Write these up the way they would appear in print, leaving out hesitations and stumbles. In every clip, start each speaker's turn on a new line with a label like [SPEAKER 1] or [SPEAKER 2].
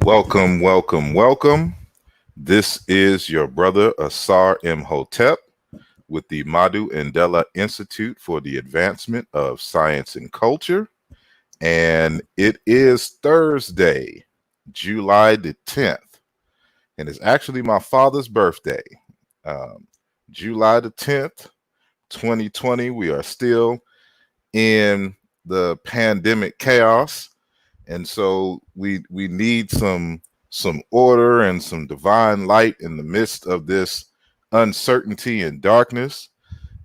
[SPEAKER 1] Welcome, welcome, welcome. This is your brother Asar Imhotep with the Madhu Andela Institute for the Advancement of Science and Culture. And it is Thursday, July the 10th. And it's actually my father's birthday. July the 10th, 2020. We are still in the pandemic chaos. And so we need some order and some divine light in the midst of this uncertainty and darkness.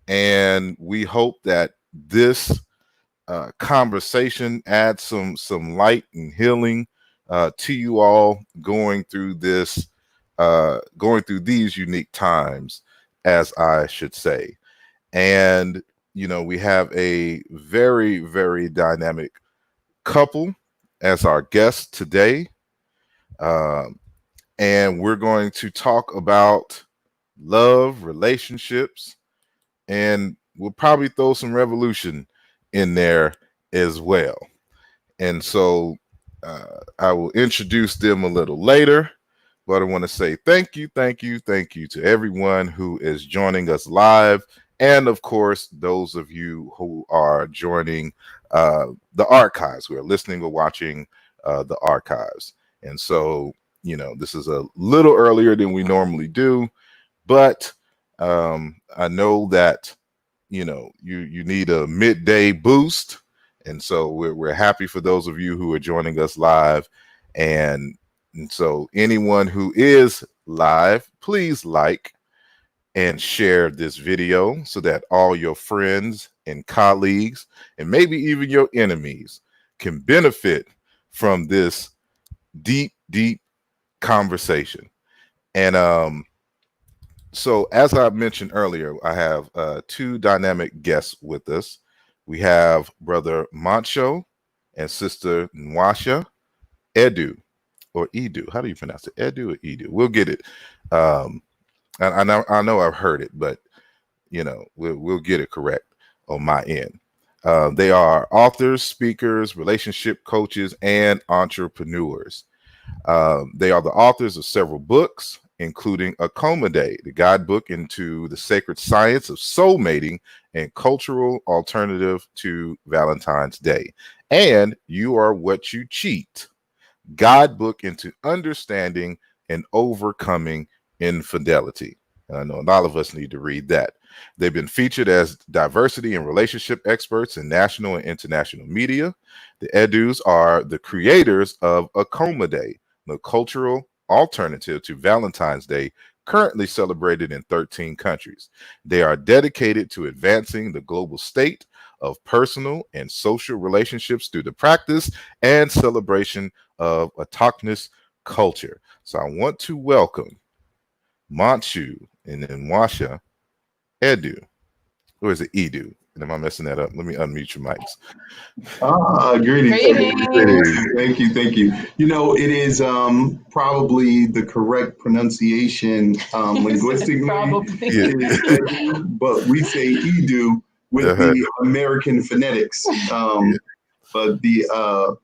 [SPEAKER 1] And we hope that this conversation adds some light and healing to you all going through these unique times, as I should say. And we have a very, very dynamic couple as our guest today. And we're going to talk about love, relationships, and we'll probably throw some revolution in there as well. And so I will introduce them a little later, but I want to say thank you to everyone who is joining us live. And of course, those of you who are joining the archives, who are listening or watching the archives. And so, this is a little earlier than we normally do, but I know that, you need a midday boost. And so we're happy for those of you who are joining us live. And so anyone who is live, please like and share this video so that all your friends and colleagues and maybe even your enemies can benefit from this deep conversation. And so as I mentioned earlier, I have two dynamic guests with us. We have Brother Montsho and Sister Nwasha Edu, or Edu. How do you pronounce it? Edu or Edu? We'll get it. I know I've heard it, but we'll get it correct on my end. They are authors, speakers, relationship coaches, and entrepreneurs. They are the authors of several books, including Akoma Day, the guidebook into the sacred science of soulmating and cultural alternative to Valentine's Day, and You Are What You Cheat, guidebook into understanding and overcoming infidelity. And I know a lot of us need to read that. They've been featured as diversity and relationship experts in national and international media. The Edus are the creators of Akoma Day, the cultural alternative to Valentine's Day, currently celebrated in 13 countries. They are dedicated to advancing the global state of personal and social relationships through the practice and celebration of autochthonous culture. So I want to welcome Montsho and Nwasha Edu. Or is it Edu? And am I messing that up? Let me unmute your mics.
[SPEAKER 2] Greetings.
[SPEAKER 3] Greetings.
[SPEAKER 2] Thank you. You know, it is probably the correct pronunciation linguistically,
[SPEAKER 3] Probably.
[SPEAKER 1] Yeah.
[SPEAKER 2] is Edu, but we say Edu with the American phonetics. But the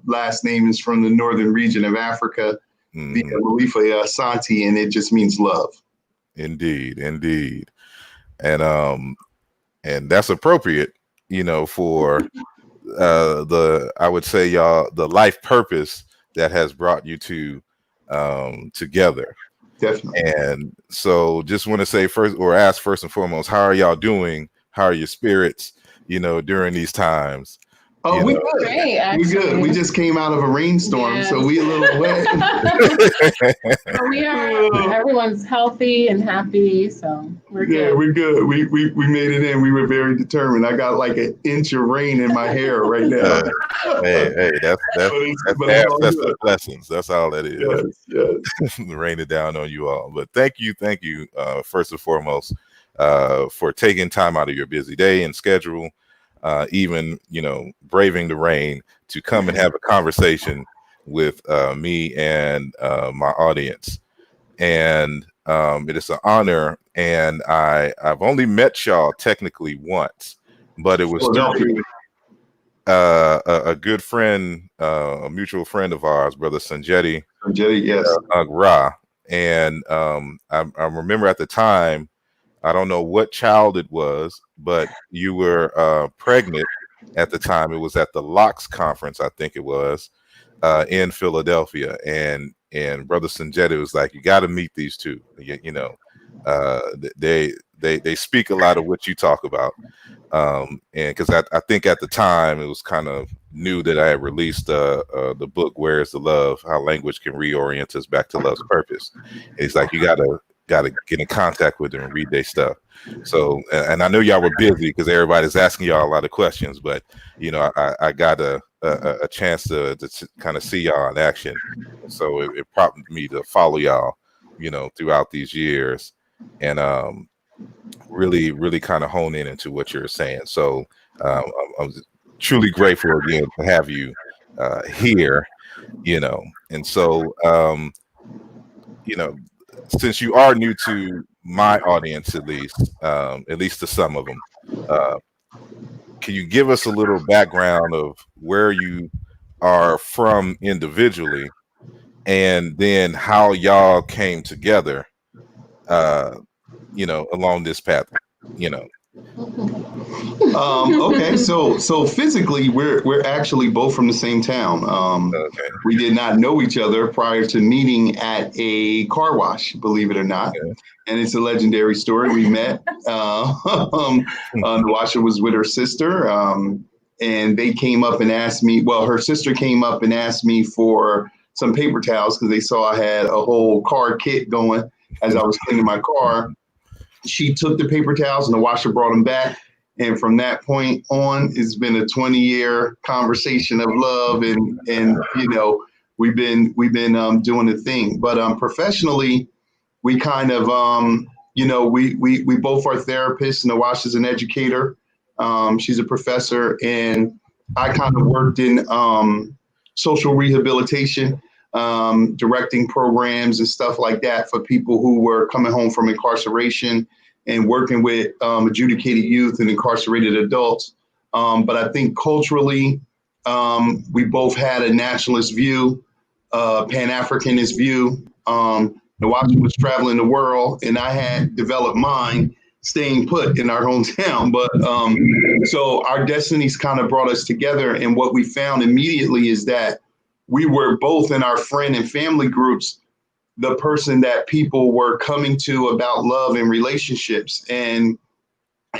[SPEAKER 2] last name is from the northern region of Africa, the Malifa Asante, and it just means love.
[SPEAKER 1] Indeed, indeed. And that's appropriate, you know, for I would say y'all the life purpose that has brought you two together.
[SPEAKER 2] Definitely.
[SPEAKER 1] And so just want to say ask first and foremost, how are y'all doing? How are your spirits, you know, during these times?
[SPEAKER 2] Oh, we
[SPEAKER 1] know?
[SPEAKER 2] good.
[SPEAKER 3] Great, actually.
[SPEAKER 2] We good. We just came out of a rainstorm, so we a little wet.
[SPEAKER 3] We are. Everyone's healthy and happy, so we're good.
[SPEAKER 2] Yeah, we're good. We made it in. We were very determined. I got like an inch of rain in my hair right now.
[SPEAKER 1] Hey, that's the blessings. That's all that is.
[SPEAKER 2] Yes.
[SPEAKER 1] Rain it down on you all. But thank you, first and foremost, for taking time out of your busy day and schedule, even, you know, braving the rain to come and have a conversation with me and my audience. And it is an honor. And I've only met y'all technically once, but it was through a good friend, a mutual friend of ours, Brother Sanjeti.
[SPEAKER 2] Yes.
[SPEAKER 1] Ra. And I remember at the time, I don't know what child it was, but you were pregnant at the time. It was at the LOX conference, I think it was, in Philadelphia. And Brother Sanjeti was like, you got to meet these two. You know, they speak a lot of what you talk about. And because I think at the time it was kind of new that I had released the book "Where's the Love: How Language Can Reorient Us Back to Love's Purpose." And he's like, you gotta get in contact with them and read their stuff. So, and I know y'all were busy because everybody's asking y'all a lot of questions, but you know, I got a chance to kind of see y'all in action. So it prompted me to follow y'all, you know, throughout these years, and really kind of hone in into what you're saying. So I'm truly grateful again to have you here, you know. And so, you know, since you are new to my audience, at least to some of them, can you give us a little background of where you are from individually, and then how y'all came together, you know, along this path, you know?
[SPEAKER 2] Okay, so physically, we're actually both from the same town.
[SPEAKER 1] Okay.
[SPEAKER 2] We did not know each other prior to meeting at a car wash, believe it or not.
[SPEAKER 1] Okay.
[SPEAKER 2] And it's a legendary story. We met. Nwasha was with her sister, and they came up and asked me. Well, her sister came up and asked me for some paper towels because they saw I had a whole car kit going as I was cleaning my car. She took the paper towels, and Nwasha brought them back. And from that point on, it's been a 20-year conversation of love, and you know, we've been doing the thing. But professionally, we kind of you know, we both are therapists. Nwasha's an educator. She's a professor, and I kind of worked in social rehabilitation, directing programs and stuff like that for people who were coming home from incarceration and working with adjudicated youth and incarcerated adults. But I think culturally, we both had a nationalist view, Pan-Africanist view. Nwasha was traveling the world, and I had developed mine staying put in our hometown. But so our destinies kind of brought us together. And what we found immediately is that we were both in our friend and family groups the person that people were coming to about love and relationships. And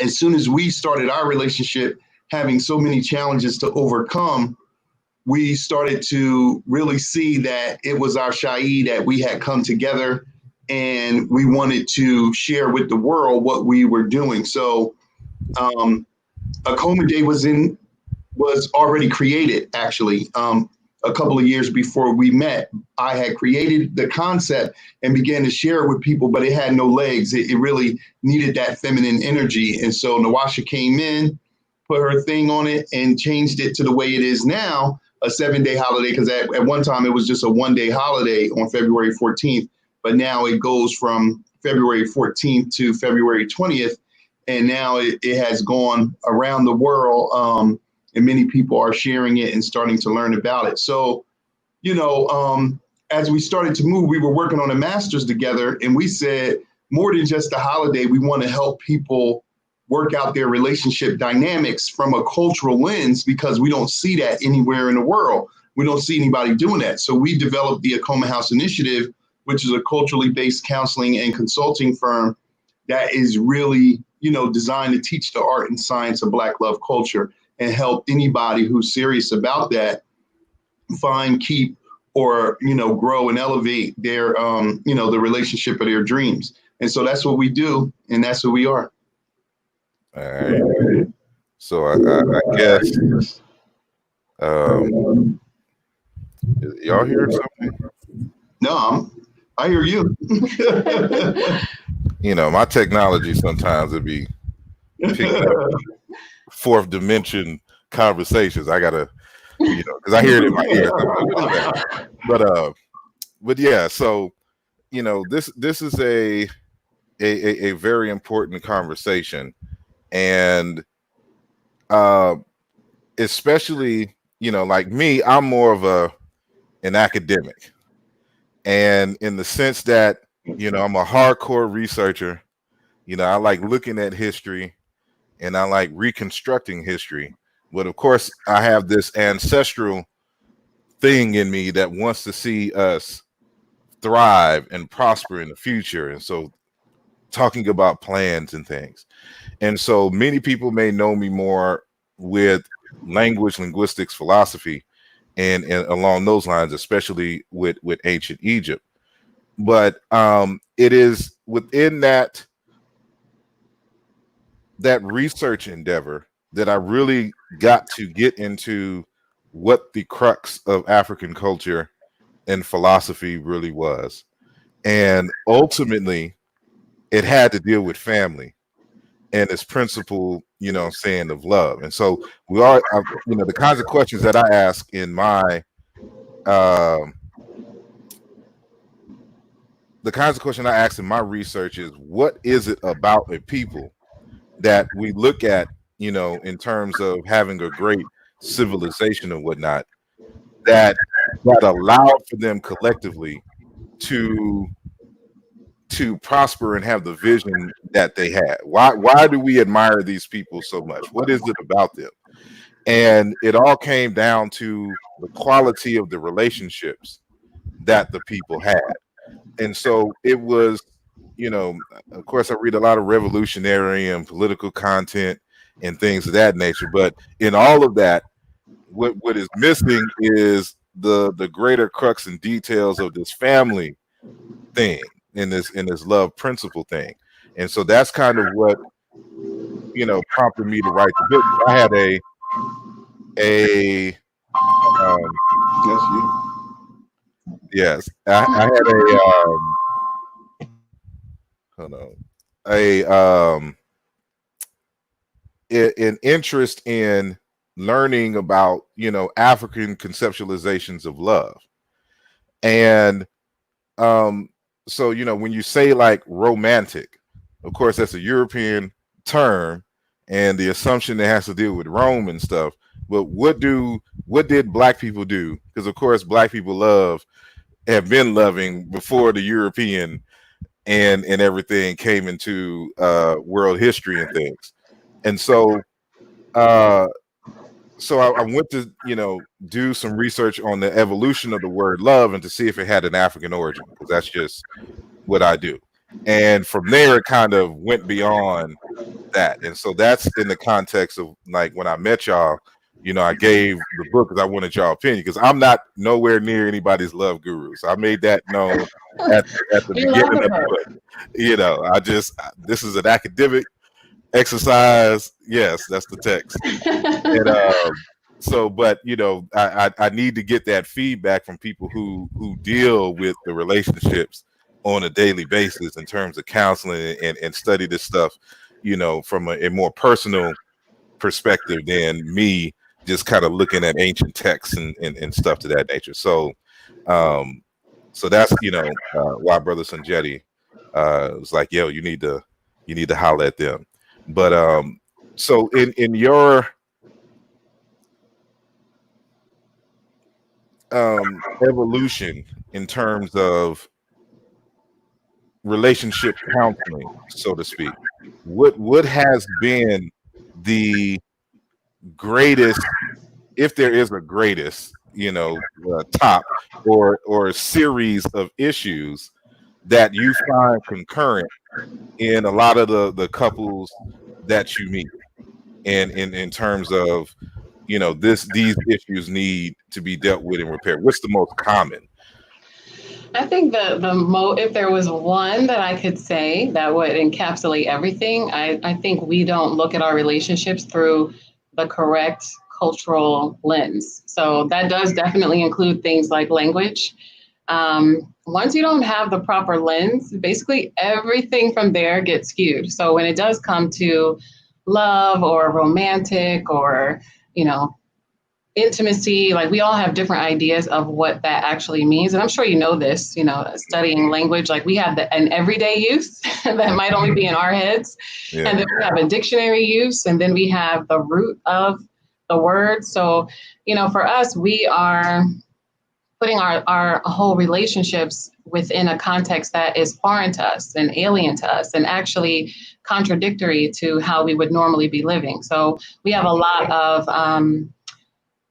[SPEAKER 2] as soon as we started our relationship, having so many challenges to overcome, we started to really see that it was our Shai, that we had come together and we wanted to share with the world what we were doing. So Akoma Day was already created, actually. a couple of years before we met, I had created the concept and began to share it with people, but it had no legs. It really needed that feminine energy. And so Nwasha came in, put her thing on it, and changed it to the way it is now, a 7-day holiday, because at one time it was just a 1-day holiday on February 14th, but now it goes from February 14th to February 20th, and now it has gone around the world, and many people are sharing it and starting to learn about it. So, as we started to move, we were working on a master's together, and we said, more than just a holiday, we want to help people work out their relationship dynamics from a cultural lens, because we don't see that anywhere in the world. We don't see anybody doing that. So we developed the Akoma House Initiative, which is a culturally based counseling and consulting firm that is really, designed to teach the art and science of Black love culture and help anybody who's serious about that find, keep, or, grow and elevate their, the relationship of their dreams. And so that's what we do, and that's who we are.
[SPEAKER 1] All right. So I guess y'all hear something?
[SPEAKER 2] No, I hear you.
[SPEAKER 1] My technology sometimes it'd be picking up fourth dimension conversations. I gotta, because I hear it in my ears. But yeah. So this is a very important conversation. And especially, like me, I'm more of an academic, and in the sense that, I'm a hardcore researcher. I like looking at history, and I like reconstructing history. But of course, I have this ancestral thing in me that wants to see us thrive and prosper in the future. And so talking about plans and things. And so many people may know me more with language, linguistics, philosophy, and along those lines, especially with ancient Egypt. But it is within that research endeavor that I really got to get into what the crux of African culture and philosophy really was. And ultimately, it had to deal with family and its principle, of love. And so we are, the kinds of questions that I ask in my, research is, what is it about a people that we look at, in terms of having a great civilization and whatnot, that allowed for them collectively to prosper and have the vision that they had? Why do we admire these people so much? What is it about them? And it all came down to the quality of the relationships that the people had. And so it was, of course, I read a lot of revolutionary and political content and things of that nature. But in all of that, what is missing is the greater crux and details of this family thing, in this love principle thing. And so that's kind of what prompted me to write the book. I had I had an interest in learning about African conceptualizations of love. And so when you say like romantic, of course that's a European term, and the assumption that has to deal with Rome and stuff. But what did Black people do? Because of course Black people have been loving before the European and everything came into world history and things. And so I went to do some research on the evolution of the word love and to see if it had an African origin, because that's just what I do. And from there, it kind of went beyond that. And so that's in the context of like when I met y'all, I gave the book because I wanted y'all opinion, because I'm not nowhere near anybody's love guru. So I made that known at the beginning of the book. This is an academic exercise. Yes, that's the text. So, but you know, I need to get that feedback from people who deal with the relationships on a daily basis in terms of counseling and study this stuff, you know, from a more personal perspective than me just kind of looking at ancient texts and stuff to that nature. So, so that's, you know, why Brother Sanjetti was like, yo, you need to holler at them. But so in your evolution in terms of relationship counseling, so to speak, what has been the greatest, if there is a greatest, you know, top or series of issues that you find concurrent in a lot of the couples that you meet, and in terms of, you know, these issues need to be dealt with and repaired? What's the most common?
[SPEAKER 3] I think if there was one that I could say that would encapsulate everything, I think we don't look at our relationships through the correct cultural lens. So that does definitely include things like language. Once you don't have the proper lens, basically everything from there gets skewed. So when it does come to love or romantic or, you know, intimacy, like we all have different ideas of what that actually means. And I'm sure you know this, you know, studying language, like we have an everyday use that might only be in our heads.
[SPEAKER 1] Yeah.
[SPEAKER 3] And then we have a dictionary use, and then we have the root of the word. So, you know, for us, we are putting our whole relationships within a context that is foreign to us and alien to us and actually contradictory to how we would normally be living. So we have a lot of,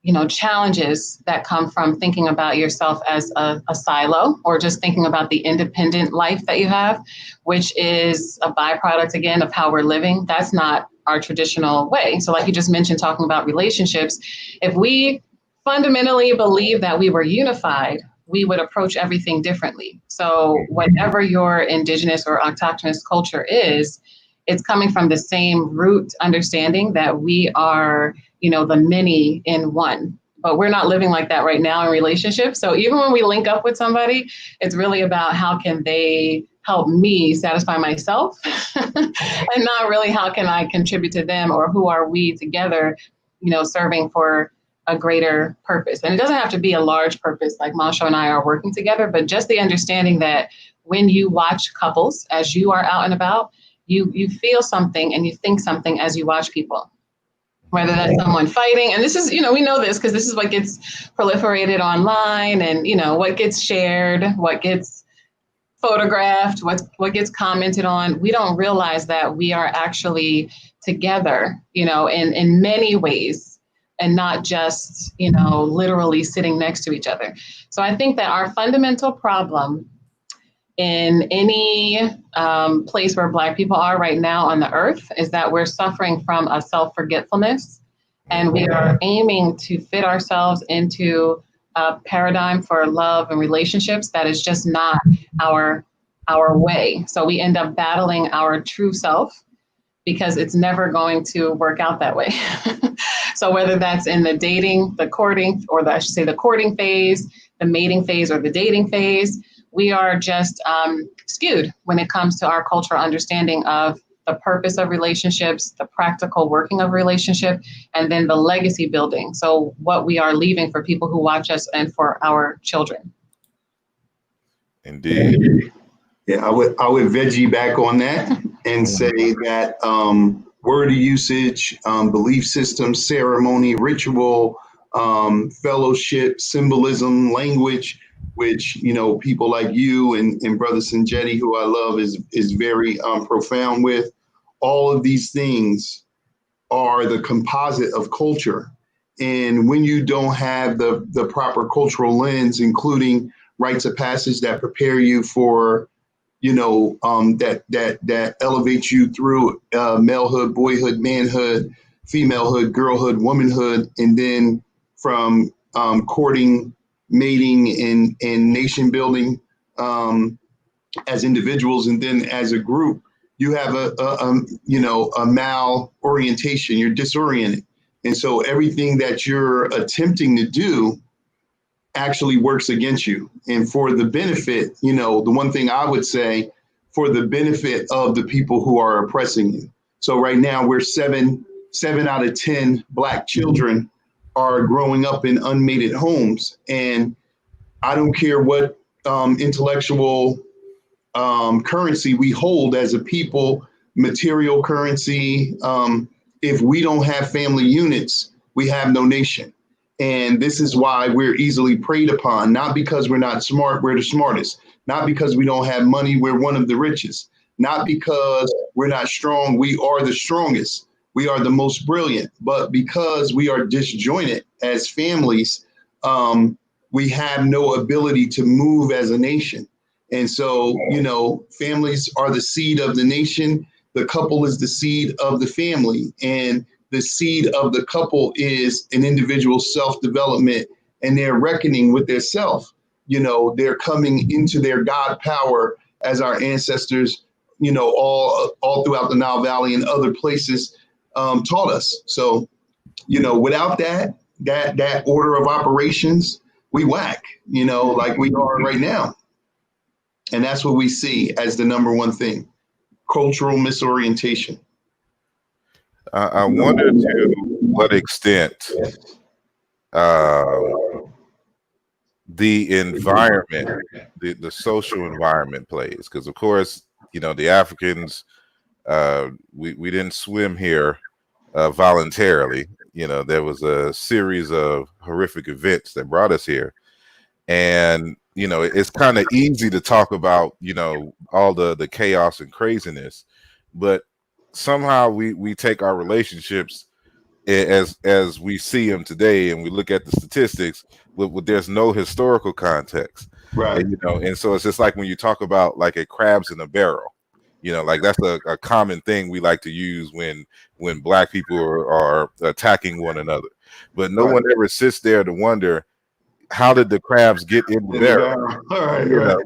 [SPEAKER 3] you know, challenges that come from thinking about yourself as a silo, or just thinking about the independent life that you have, which is a byproduct, again, of how we're living. That's not our traditional way. So like you just mentioned, talking about relationships, if we fundamentally believe that we were unified, we would approach everything differently. So whatever your indigenous or autochthonous culture is, it's coming from the same root understanding that we are, you know, the many in one. But we're not living like that right now in relationships. So even when we link up with somebody, it's really about how can they help me satisfy myself and not really how can I contribute to them, or who are we together, you know, serving for a greater purpose. And it doesn't have to be a large purpose like Montsho and I are working together, but just the understanding that when you watch couples as you are out and about, you feel something and you think something as you watch people, whether that's someone fighting. And this is, you know, we know this because this is what gets proliferated online, and, you know, what gets shared, what gets photographed, what gets commented on. We don't realize that we are actually together, you know, in many ways, and not just, you know, literally sitting next to each other. So I think that our fundamental problem in any place where Black people are right now on the earth is that we're suffering from a self-forgetfulness, and we are aiming to fit ourselves into a paradigm for love and relationships that is just not our way. So we end up battling our true self because it's never going to work out that way. So whether that's in the dating, the courting, or I should say the courting phase, the mating phase, or the dating phase, we are just skewed when it comes to our cultural understanding of the purpose of relationships, the practical working of relationship, and then the legacy building. So what we are leaving for people who watch us and for our children.
[SPEAKER 1] Indeed.
[SPEAKER 2] Yeah, I would veggie back on that and say that word usage, belief system, ceremony, ritual, fellowship, symbolism, language, which, you know, people like you and Brother Sanjetti, who I love, is very profound with. All of these things are the composite of culture. And when you don't have the proper cultural lens, including rites of passage that prepare you for, you know, that elevates you through malehood, boyhood, manhood, femalehood, girlhood, womanhood, and then from courting, mating, and nation building as individuals, and then as a group, you have a malorientation. You're disoriented, And so everything that you're attempting to do actually works against you. And for the benefit, the one thing I would say, for the benefit of the people who are oppressing you. So right now we're seven out of 10 Black children are growing up in unmated homes. And I don't care what intellectual currency we hold as a people, material currency. If we don't have family units, we have no nation. And this is why we're easily preyed upon, not because we're not smart, we're the smartest, not because we don't have money, we're one of the richest, not because we're not strong, we are the strongest, we are the most brilliant, but because we are disjointed as families, we have no ability to move as a nation. And so, families are the seed of the nation. The couple is the seed of the family. And the seed of the couple is an individual's self-development, and they're reckoning with their self. They're coming into their God power, as our ancestors, all throughout the Nile Valley and other places taught us. So, without that order of operations, we whack, like we are right now. And that's what we see as the number one thing: cultural misorientation.
[SPEAKER 1] I wonder to what extent the environment, the social environment plays. Because, of course, the Africans, we didn't swim here voluntarily. There was a series of horrific events that brought us here. And, it's kind of easy to talk about, all the chaos and craziness, but somehow we take our relationships as we see them today, and we look at the statistics with there's no historical context.
[SPEAKER 2] Right.
[SPEAKER 1] And so it's just like when you talk about like a crabs in a barrel, like that's a common thing we like to use when Black people are attacking one another, but no one ever sits there to wonder, how did the crabs get in the barrel?
[SPEAKER 2] Right.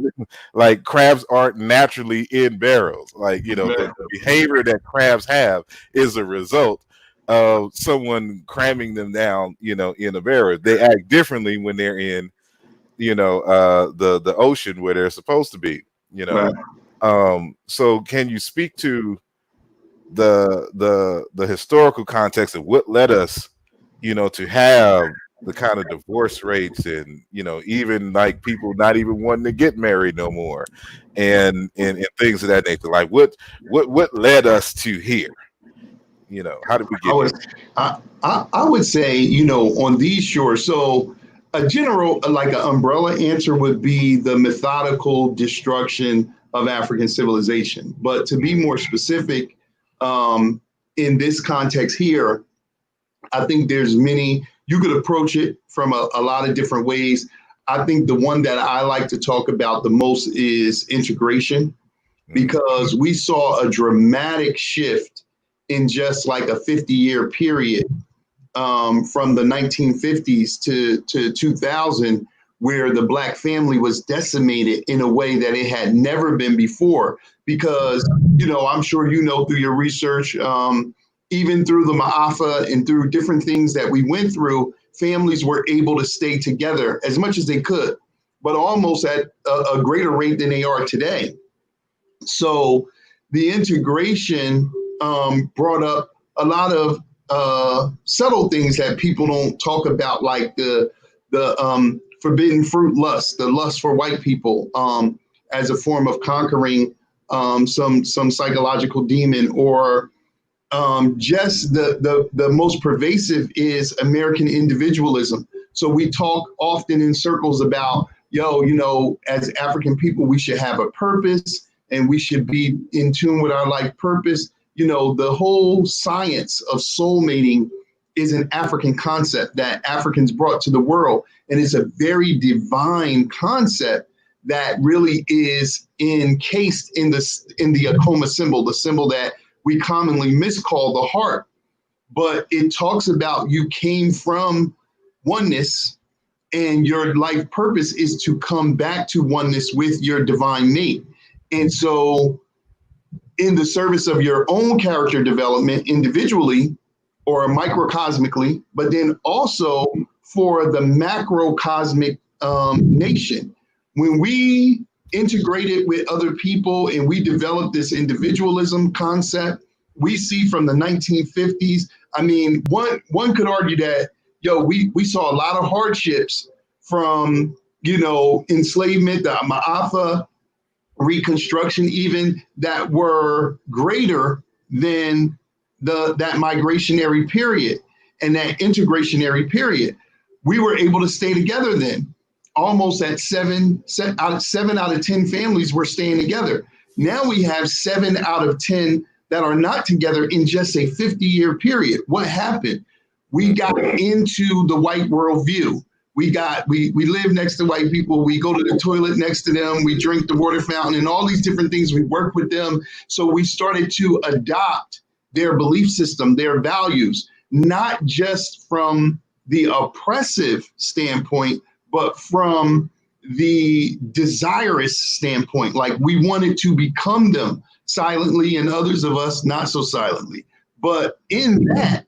[SPEAKER 1] Like, crabs aren't naturally in barrels. Like, the behavior that crabs have is a result of someone cramming them down, in a barrel. They act differently when they're in, the ocean where they're supposed to be,
[SPEAKER 2] Right.
[SPEAKER 1] So can you speak to the historical context of what led us, to have the kind of divorce rates, and even like people not even wanting to get married no more, and things of that nature? Like, what led us to here? How did we get
[SPEAKER 2] I would say, on these shores. So a general, like an umbrella answer would be the methodical destruction of African civilization. But to be more specific, in this context here, I think there's many, you could approach it from a lot of different ways. I think the one that I like to talk about the most is integration, because we saw a dramatic shift in just like a 50-year period, from the 1950s to 2000, where the Black family was decimated in a way that it had never been before. Because, I'm sure through your research, even through the Ma'afa and through different things that we went through, families were able to stay together as much as they could, but almost at a greater rate than they are today. So the integration brought up a lot of subtle things that people don't talk about, like the forbidden fruit lust, the lust for white people, as a form of conquering some psychological demon, or just the most pervasive is American individualism. So we talk often in circles about, as African people, we should have a purpose and we should be in tune with our life purpose. The whole science of soulmating is an African concept that Africans brought to the world. And it's a very divine concept that really is encased in the Akoma symbol, the symbol that we commonly miscall the heart. But it talks about you came from oneness, and your life purpose is to come back to oneness with your divine mate. And so in the service of your own character development individually, or microcosmically, but then also for the macrocosmic nation. When we integrated with other people and we developed this individualism concept, we see from the 1950s. I mean, one could argue that, we saw a lot of hardships from, enslavement, the Ma'afa, Reconstruction, even, that were greater than that migrationary period and that integrationary period. We were able to stay together then. Almost at 7 out of 10 families were staying together. Now we have 7 out of 10 that are not together in just a 50-year period. What happened? We got into the white worldview. We live next to white people. We go to the toilet next to them. We drink the water fountain and all these different things. We work with them. So we started to adopt their belief system, their values, not just from the oppressive standpoint, but from the desirous standpoint. Like, we wanted to become them silently, and others of us not so silently. But in that,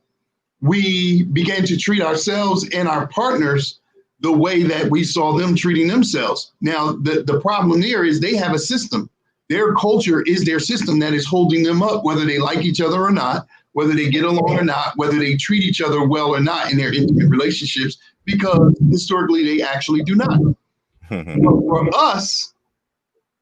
[SPEAKER 2] we began to treat ourselves and our partners the way that we saw them treating themselves. Now, the problem there is they have a system. Their culture is their system that is holding them up, whether they like each other or not, whether they get along or not, whether they treat each other well or not in their intimate relationships, because historically they actually do not. But for us,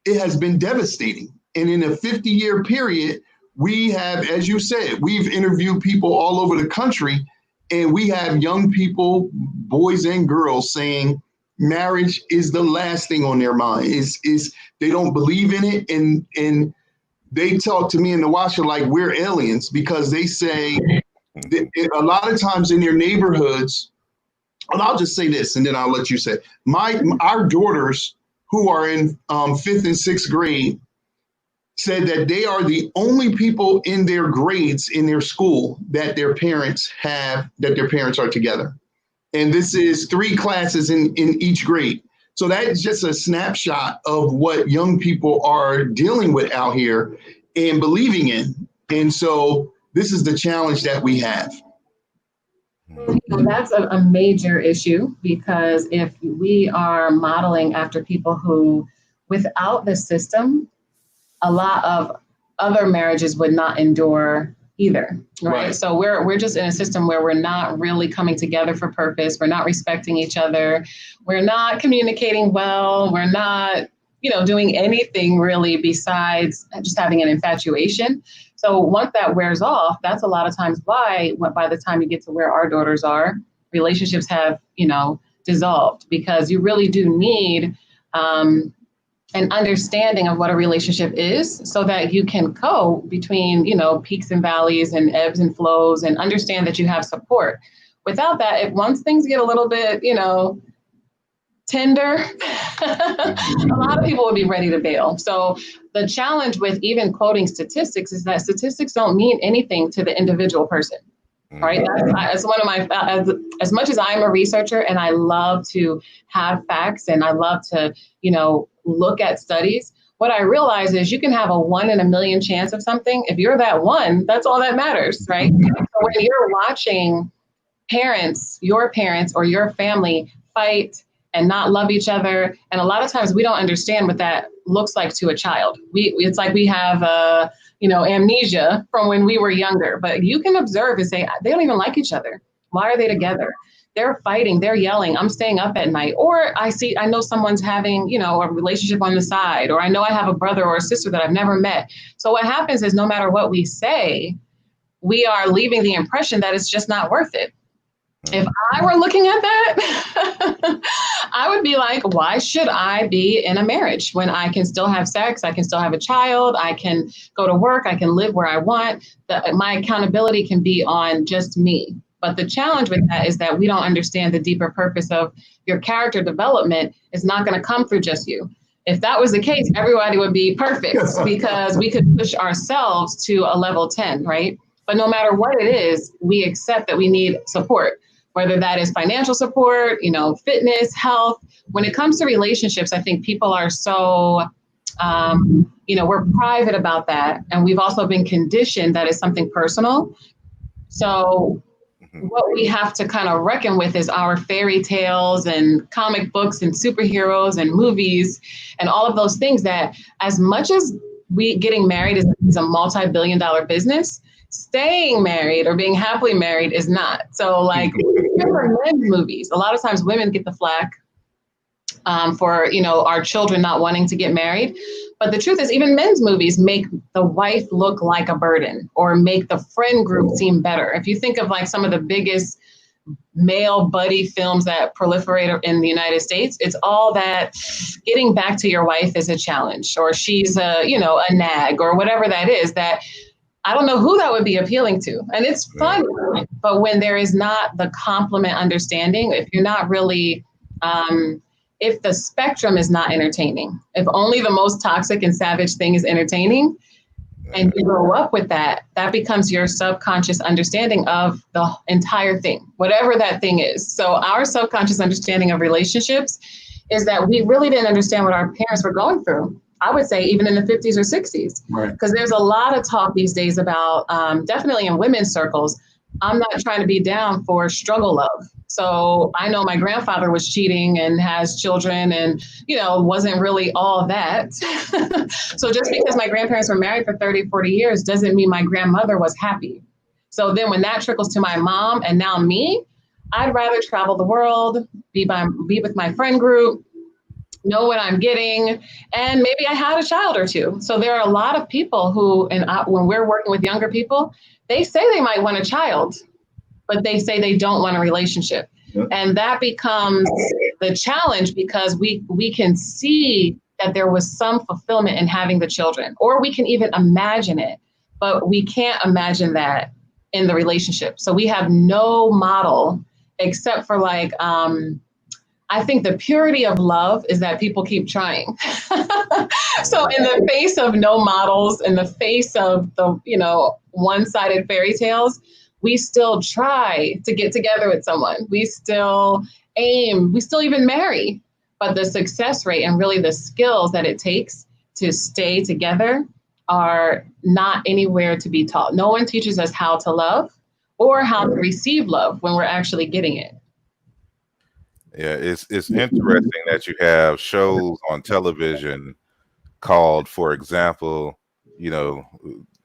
[SPEAKER 2] it has been devastating. And in a 50-year period, we have, as you said, we've interviewed people all over the country, and we have young people, boys and girls, saying marriage is the last thing on their mind. Is they don't believe in it, and they talk to me in Nwasha like we're aliens, because they say that a lot of times in their neighborhoods, and I'll just say this, and then I'll let you say, our daughters who are in 5th and 6th grade said that they are the only people in their grades in their school that their parents are together. And this is 3 classes in each grade. So that's just a snapshot of what young people are dealing with out here and believing in. And so this is the challenge that we have.
[SPEAKER 3] That's a major issue, because if we are modeling after people who, without the system, a lot of other marriages would not endure either, right? So we're just in a system where we're not really coming together for purpose. We're not respecting each other. We're not communicating well. We're not, doing anything really besides just having an infatuation. So once that wears off, that's a lot of times why, by the time you get to where our daughters are, relationships have, dissolved, because you really do need an understanding of what a relationship is, so that you can go between, peaks and valleys and ebbs and flows, and understand that you have support. Without that, once things get a little bit, tender, a lot of people would be ready to bail. So the challenge with even quoting statistics is that statistics don't mean anything to the individual person. Right. That's one of my, as much as I'm a researcher and I love to have facts and I love to, look at studies, what I realize is you can have a 1 in a million chance of something. If you're that one, that's all that matters. Right. So when you're watching your parents or your family fight and not love each other, and a lot of times we don't understand what that looks like to a child. It's like we have amnesia from when we were younger, but you can observe and say, they don't even like each other. Why are they together? They're fighting, they're yelling, I'm staying up at night. Or I know someone's having, a relationship on the side, or I know I have a brother or a sister that I've never met. So what happens is no matter what we say, we are leaving the impression that it's just not worth it. If I were looking at that, I would be like, why should I be in a marriage when I can still have sex? I can still have a child. I can go to work. I can live where I want. My accountability can be on just me. But the challenge with that is that we don't understand the deeper purpose of your character development is not going to come through just you. If that was the case, everybody would be perfect because we could push ourselves to a level 10, right? But no matter what it is, we accept that we need support. Whether that is financial support, fitness, health. When it comes to relationships, I think people are so, we're private about that. And we've also been conditioned that it's something personal. So what we have to kind of reckon with is our fairy tales and comic books and superheroes and movies and all of those things that, as much as we getting married is a multi-billion-dollar business, staying married or being happily married is not. So like for men's movies, a lot of times women get the flack for, you know, our children not wanting to get married. But the truth is, even men's movies make the wife look like a burden or make the friend group seem better. If you think of like some of the biggest male buddy films that proliferate in the United States, it's all that getting back to your wife is a challenge, or she's a, you know, a nag or whatever that is, that I don't know who that would be appealing to. And it's fun, but when there is not the complement understanding, if you're not really, if the spectrum is not entertaining, if only the most toxic and savage thing is entertaining, and you grow up with that, that becomes your subconscious understanding of the entire thing, whatever that thing is. So our subconscious understanding of relationships is that we really didn't understand what our parents were going through. I would say even in the 50s or 60s, because there's a lot of talk these days about, definitely in women's circles, I'm not trying to be down for struggle love. So I know my grandfather was cheating and has children and, you know, wasn't really all that. So just because my grandparents were married for 30, 40 years doesn't mean my grandmother was happy. So then when that trickles to my mom and now me, I'd rather travel the world, be with my friend group, know what I'm getting, and maybe I had a child or two. So there are a lot of people who, when we're working with younger people, they say they might want a child, but they say they don't want a relationship. Yep. And that becomes the challenge because we can see that there was some fulfillment in having the children, or we can even imagine it, but we can't imagine that in the relationship. So we have no model except for like, I think the purity of love is that people keep trying. So in the face of no models, in the face of the, you know, one-sided fairy tales, we still try to get together with someone. We still aim, we still even marry, but the success rate and really the skills that it takes to stay together are not anywhere to be taught. No one teaches us how to love or how to receive love when we're actually getting it.
[SPEAKER 1] Yeah, it's interesting that you have shows on television called, for example, you know,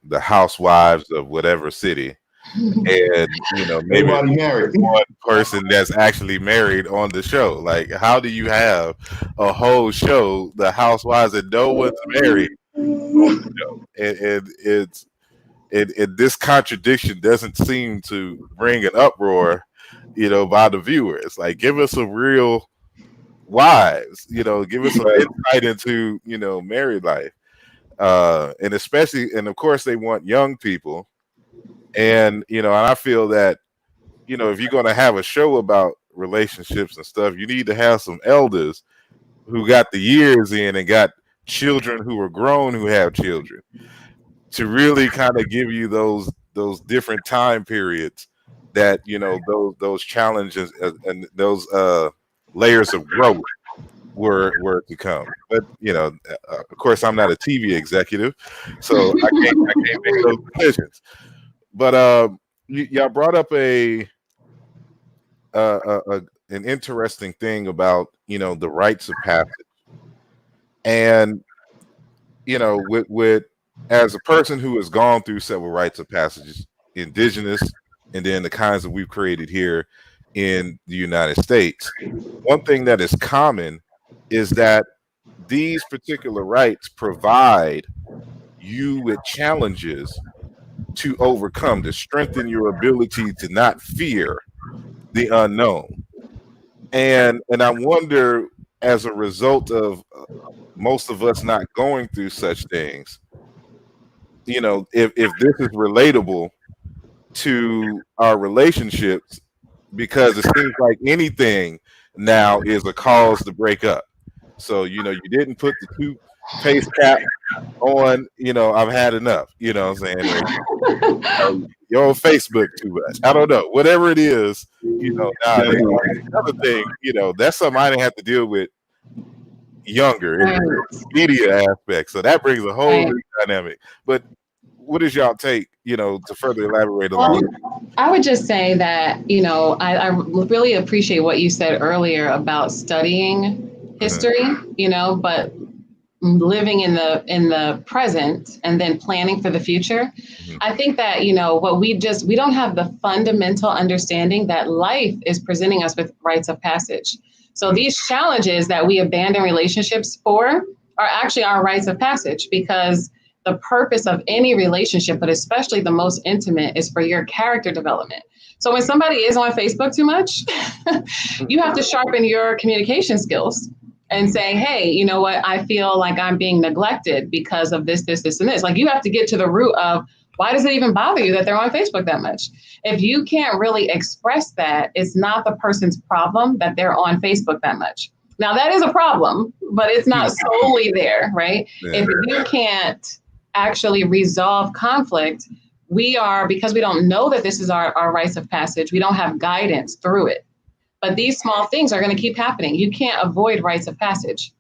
[SPEAKER 1] the housewives of whatever city. And, you know, maybe one person that's actually married on the show. Like, how do you have a whole show, the housewives, and no one's married on the show? And this contradiction doesn't seem to bring an uproar, you know, by the viewers. Like, give us some real wives, you know, give us some insight into, you know, married life. And especially, and of course, they want young people. And, you know, and I feel that, you know, if you're going to have a show about relationships and stuff, you need to have some elders who got the years in and got children who are grown who have children to really kind of give you those different time periods that, you know, those challenges and those layers of growth were to come. But, you know, of course, I'm not a TV executive, so I can't make those decisions. But y'all brought up an interesting thing about, you know, the rites of passage, and, you know, with as a person who has gone through several rites of passages, indigenous, and then the kinds that we've created here in the United States, one thing that is common is that these particular rites provide you with challenges to overcome, to strengthen your ability to not fear the unknown. And I wonder, as a result of most of us not going through such things, you know, if this is relatable to our relationships, because it seems like anything now is a cause to break up. So, you know, you didn't put the toothpaste cap on, you know, I've had enough, you know what I'm saying? Or, you're on Facebook too much. I don't know. Whatever it is, you know, another thing, you know, that's something I didn't have to deal with younger in the media aspect. So that brings a whole new dynamic. But what is y'all take to further elaborate
[SPEAKER 3] Well,
[SPEAKER 1] along.
[SPEAKER 3] I would just say that, I really appreciate what you said earlier about studying history, but living in the present and then planning for the future.
[SPEAKER 1] Mhm.
[SPEAKER 3] I think that, what we don't have the fundamental understanding that life is presenting us with rites of passage. So these challenges that we abandon relationships for are actually our rites of passage, because the purpose of any relationship, but especially the most intimate, is for your character development. So when somebody is on Facebook too much, you have to sharpen your communication skills and say, hey, you know what? I feel like I'm being neglected because of this, this, this, and this. Like, you have to get to the root of, why does it even bother you that they're on Facebook that much? If you can't really express that, it's not the person's problem that they're on Facebook that much. Now, that is a problem, but it's not solely there, right?
[SPEAKER 1] Yeah.
[SPEAKER 3] If you can't actually resolve conflict, because we don't know that this is our rites of passage, we don't have guidance through it. But these small things are going to keep happening. You can't avoid rites of passage.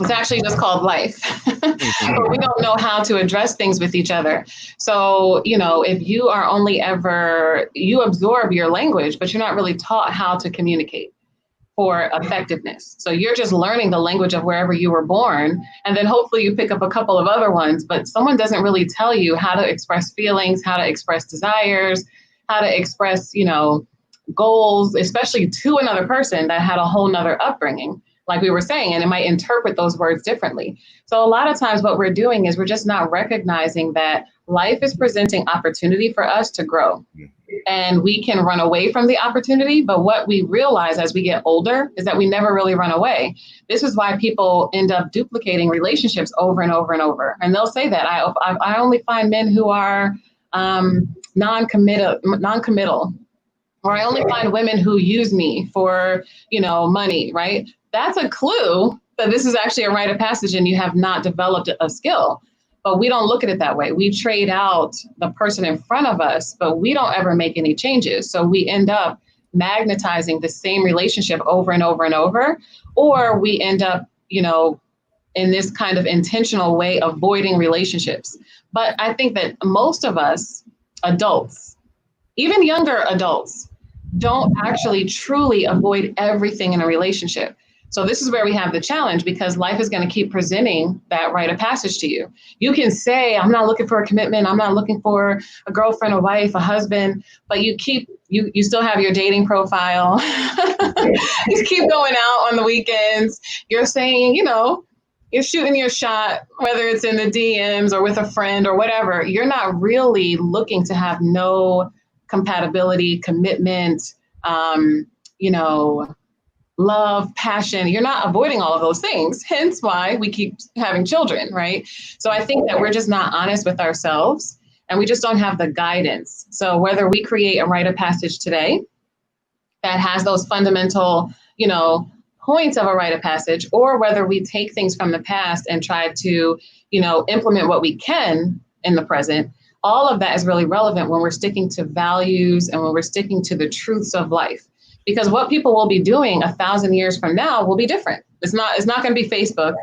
[SPEAKER 3] It's actually just called life. But we don't know how to address things with each other. So, if you are you absorb your language, but you're not really taught how to communicate for effectiveness. So you're just learning the language of wherever you were born. And then hopefully you pick up a couple of other ones, but someone doesn't really tell you how to express feelings, how to express desires, how to express, goals, especially to another person that had a whole nother upbringing, like we were saying, and it might interpret those words differently. So a lot of times what we're doing is we're just not recognizing that life is presenting opportunity for us to grow. And we can run away from the opportunity. But what we realize as we get older is that we never really run away. This is why people end up duplicating relationships over and over and over. And they'll say that I only find men who are non-committal, or I only find women who use me for, money, right? That's a clue that this is actually a rite of passage and you have not developed a skill. But we don't look at it that way. We trade out the person in front of us, but we don't ever make any changes. So we end up magnetizing the same relationship over and over and over, or we end up, in this kind of intentional way avoiding relationships. But I think that most of us adults, even younger adults, don't actually truly avoid everything in a relationship. So this is where we have the challenge, because life is going to keep presenting that rite of passage to you. You can say, I'm not looking for a commitment. I'm not looking for a girlfriend, a wife, a husband, but you still have your dating profile. You keep going out on the weekends. You're saying, you're shooting your shot, whether it's in the DMs or with a friend or whatever. You're not really looking to have no compatibility, commitment, love, passion. You're not avoiding all of those things. Hence why we keep having children, right? So I think that we're just not honest with ourselves and we just don't have the guidance. So whether we create a rite of passage today that has those fundamental, points of a rite of passage, or whether we take things from the past and try to, implement what we can in the present, all of that is really relevant when we're sticking to values and when we're sticking to the truths of life. Because what people will be doing 1,000 years from now will be different. It's not going to be Facebook,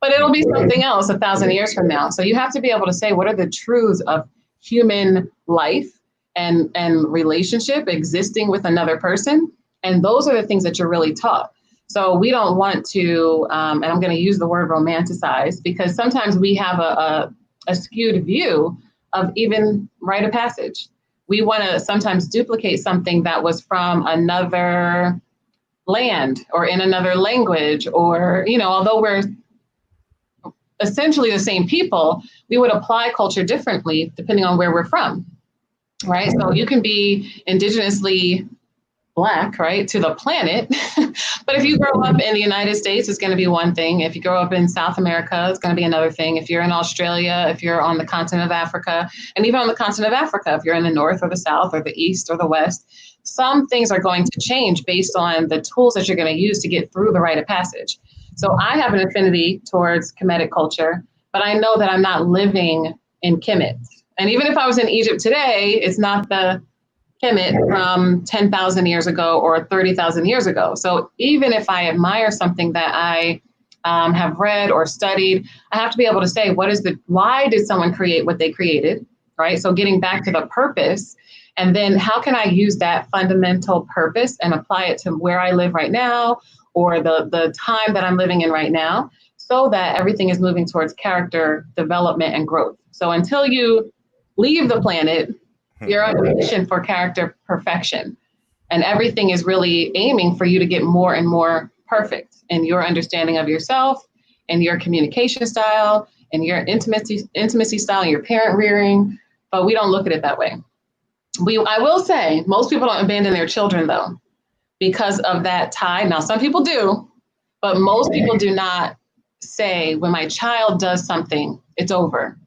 [SPEAKER 3] but it'll be something else 1,000 years from now. So you have to be able to say, what are the truths of human life and relationship existing with another person? And those are the things that you're really taught. So we don't want to, and I'm going to use the word romanticize, because sometimes we have a skewed view of even rite of passage. We want to sometimes duplicate something that was from another land or in another language, or, although we're essentially the same people, we would apply culture differently depending on where we're from, right? So you can be indigenously Black, right, to the planet. But if you grow up in the United States, it's going to be one thing. If you grow up in South America, it's going to be another thing. If you're in Australia, if you're on the continent of Africa, and even on the continent of Africa, if you're in the North or the South or the East or the West, some things are going to change based on the tools that you're going to use to get through the rite of passage. So I have an affinity towards Kemetic culture, but I know that I'm not living in Kemet. And even if I was in Egypt today, it's not the Kemet from 10,000 years ago or 30,000 years ago. So even if I admire something that I have read or studied, I have to be able to say, why did someone create what they created? right? So getting back to the purpose, and then how can I use that fundamental purpose and apply it to where I live right now, or the time that I'm living in right now, so that everything is moving towards character development and growth. So until you leave the planet, you're on a mission for character perfection. And everything is really aiming for you to get more and more perfect in your understanding of yourself and your communication style and your intimacy style and your parent rearing. But we don't look at it that way. I will say, most people don't abandon their children, though, because of that tie. Now, some people do, but most people do not say, when my child does something, it's over.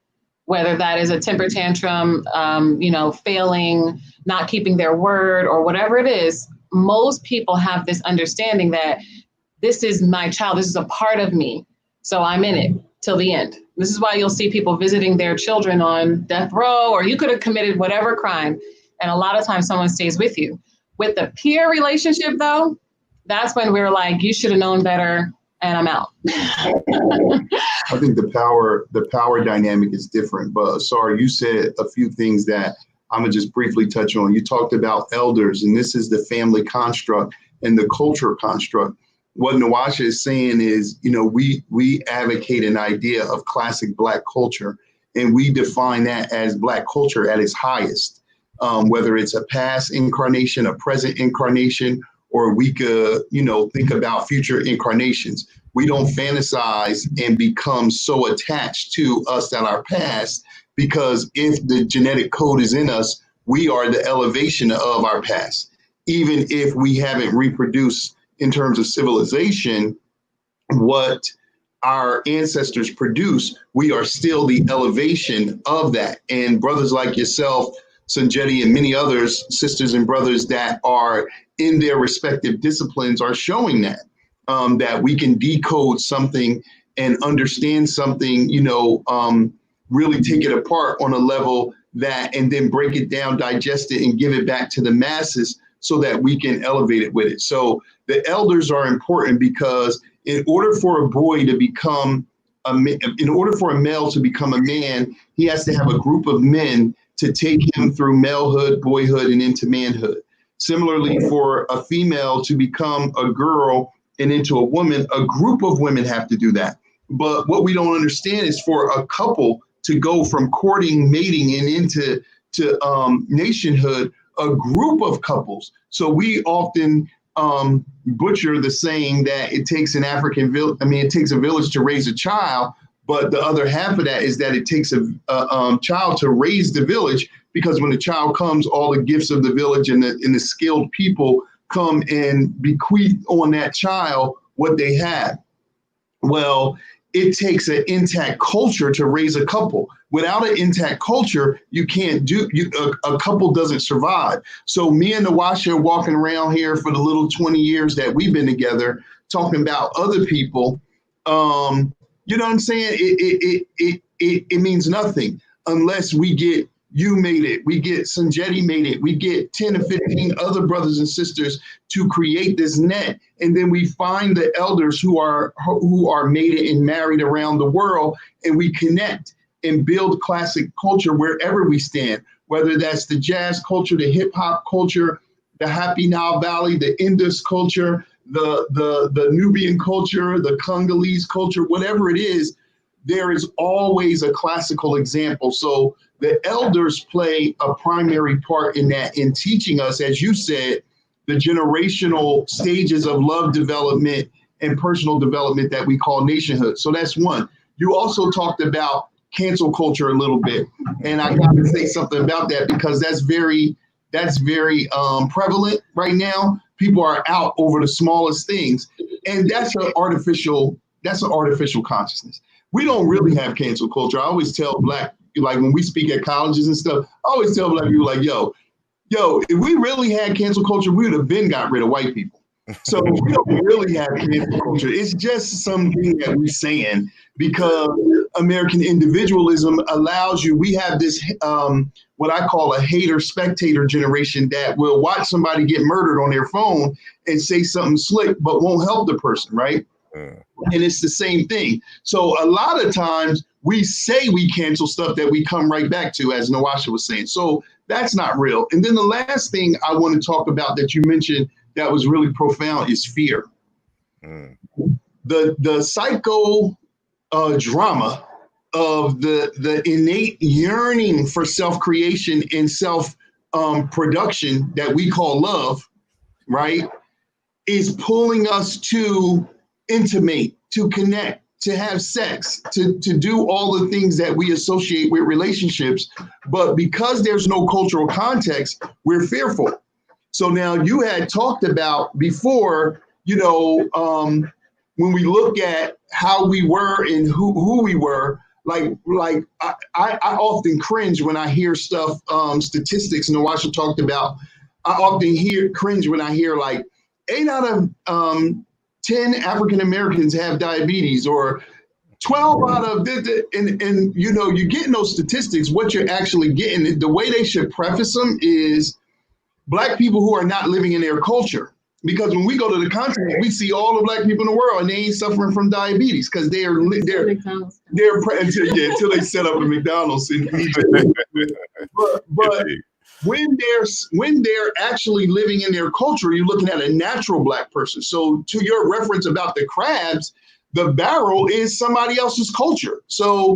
[SPEAKER 3] Whether that is a temper tantrum, failing, not keeping their word, or whatever it is, most people have this understanding that this is my child, this is a part of me, so I'm in it till the end. This is why you'll see people visiting their children on death row, or you could have committed whatever crime, and a lot of times someone stays with you. With the peer relationship, though, that's when we're like, you should have known better, and I'm out.
[SPEAKER 2] I think the power dynamic is different. But sorry, you said a few things that I'm gonna just briefly touch on. You talked about elders, and this is the family construct and the culture construct. What Nwasha is saying is, we advocate an idea of classic Black culture, and we define that as Black culture at its highest, whether it's a past incarnation, a present incarnation, or we could, think about future incarnations. We don't fantasize and become so attached to us and our past, because if the genetic code is in us, we are the elevation of our past. Even if we haven't reproduced in terms of civilization what our ancestors produced, we are still the elevation of that. And brothers like yourself, Sanjetti, and many others, sisters and brothers that are in their respective disciplines, are showing that, that we can decode something and understand something, really take it apart on a level that, and then break it down, digest it, and give it back to the masses so that we can elevate it with it. So the elders are important, because in order for a boy to become in order for a male to become a man, he has to have a group of men to take him through malehood, boyhood, and into manhood. Similarly, for a female to become a girl and into a woman, a group of women have to do that. But what we don't understand is for a couple to go from courting, mating, and into nationhood, a group of couples. So we often butcher the saying that it takes an it takes a village to raise a child. But the other half of that is that it takes a child to raise the village, because when the child comes, all the gifts of the village and the skilled people come and bequeath on that child what they have. Well, it takes an intact culture to raise a couple. Without an intact culture, you can't a couple doesn't survive. So me and Nwasha are walking around here for the little 20 years that we've been together, talking about other people. You know what I'm saying? It means nothing unless we get, you made it, we get Sanjetti made it, we get 10 or 15 other brothers and sisters to create this net. And then we find the elders who are mated and married around the world, and we connect and build classic culture wherever we stand, whether that's the jazz culture, the hip hop culture, the Happy Nile Valley, the Indus culture, the Nubian culture, the Congolese culture, whatever it is, there is always a classical example. So the elders play a primary part in that, in teaching us, as you said, the generational stages of love development and personal development that we call nationhood. So that's one. You also talked about cancel culture a little bit, and I got to say something about that, because that's very prevalent right now. People are out over the smallest things, and that's an artificial consciousness. We don't really have cancel culture. I always tell Black, like when we speak at colleges and stuff, I always tell Black people, like, yo, if we really had cancel culture, we would have been got rid of white people. So we don't really have cancel culture. It's just something that we're saying because American individualism allows you. We have this what I call a hater spectator generation that will watch somebody get murdered on their phone and say something slick, but won't help the person, right? And it's the same thing. So a lot of times we say we cancel stuff that we come right back to, as Nwasha was saying. So that's not real. And then the last thing I want to talk about that you mentioned that was really profound is fear.
[SPEAKER 1] Mm.
[SPEAKER 2] The psycho drama of the innate yearning for self-creation and self-production that we call love, right, is pulling us to intimate, to connect, to have sex, to do all the things that we associate with relationships. But because there's no cultural context, we're fearful. So now you had talked about before, when we look at how we were and who we were, I often cringe when I hear stuff, statistics Nwasha talked about. I often cringe when I hear like 8 out of 10 African Americans have diabetes, or 12 out of and you're getting those statistics. What you're actually getting, the way they should preface them is Black people who are not living in their culture. Because when we go to the continent, we see all the Black people in the world, and they ain't suffering from diabetes because they're until they set up a McDonald's in Egypt. But when they're actually living in their culture, you're looking at a natural Black person. So to your reference about the crabs, the barrel is somebody else's culture. So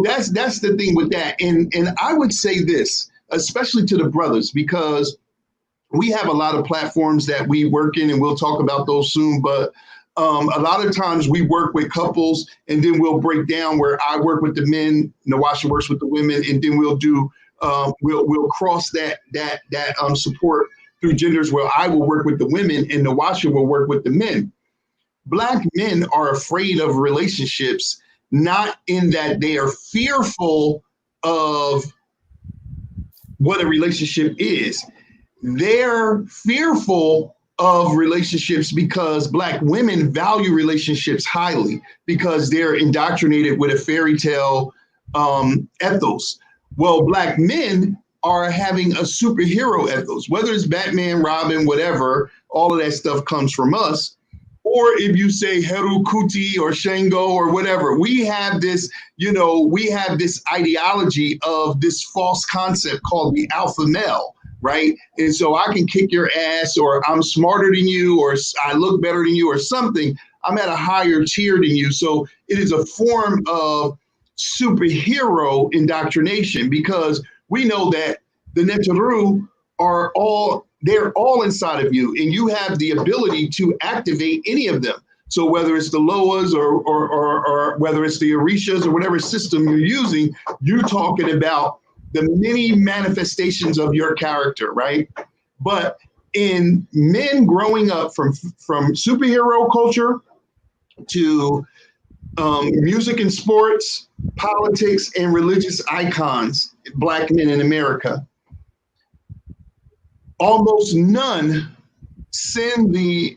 [SPEAKER 2] that's the thing with that. And I would say this, especially to the brothers, because we have a lot of platforms that we work in, and we'll talk about those soon. But a lot of times we work with couples, and then we'll break down where I work with the men, Nwasha works with the women, and then we'll do we'll cross that support through genders where I will work with the women and Nwasha will work with the men. Black men are afraid of relationships, not in that they are fearful of what a relationship is. They're fearful of relationships because Black women value relationships highly because they're indoctrinated with a fairy tale ethos. Well, Black men are having a superhero ethos, whether it's Batman, Robin, whatever, all of that stuff comes from us. Or if you say Heru Kuti or Shango or whatever, we have this ideology of this false concept called the alpha male. Right. And so I can kick your ass, or I'm smarter than you, or I look better than you, or something. I'm at a higher tier than you. So it is a form of superhero indoctrination because we know that the Neteru they're all inside of you, and you have the ability to activate any of them. So whether it's the Loas or whether it's the Orishas or whatever system you're using, you're talking about the many manifestations of your character, right? But in men growing up from superhero culture to music and sports, politics and religious icons, Black men in America, almost none send the